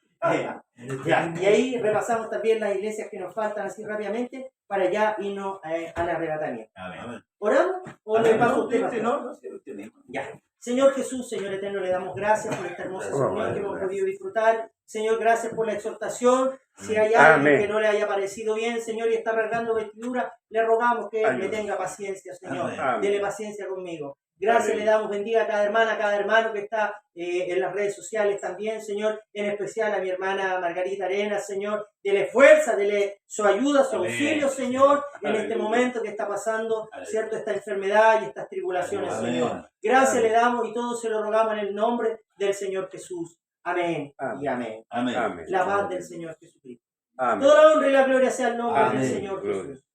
Y ahí repasamos también las iglesias que nos faltan así rápidamente para ya irnos al arrebatamiento. Amén. ¿Oramos o le paso a usted? No, usted mismo. Ya. Señor Jesús, Señor Eterno, le damos gracias por esta hermosa reunión que hemos podido disfrutar. Señor, gracias por la exhortación. Si hay alguien que no le haya parecido bien, Señor, y está rasgando vestidura, le rogamos que le tenga paciencia, Señor. Dele paciencia conmigo. Gracias Amén. le damos, bendiga a cada hermana, a cada hermano que está en las redes sociales también, Señor, en especial a mi hermana Margarita Arenas, Señor, dele fuerza, dele su ayuda, su Amén. auxilio, Señor, en este Aleluya. momento que está pasando, Aleluya. ¿cierto?, esta enfermedad y estas tribulaciones, Amén. Señor. Gracias Amén. le damos y todo se lo rogamos en el nombre del Señor Jesús. Amén y amén. Amén. Amén. La paz del Señor Jesucristo. Amén. Toda la honra y la gloria sea el nombre Amén. del Señor Gloria. Jesús.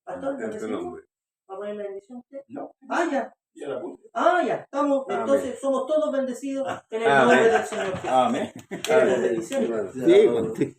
Pastor, En tu ¿bendecimos? nombre. ¿Va a poner la bendición usted? No, Ya. ya la puse. Ya. Estamos, Amén. entonces somos todos bendecidos en el Amén. nombre del Señor Jesús. Amén. ¿Queremos bendición? Amén. Sí,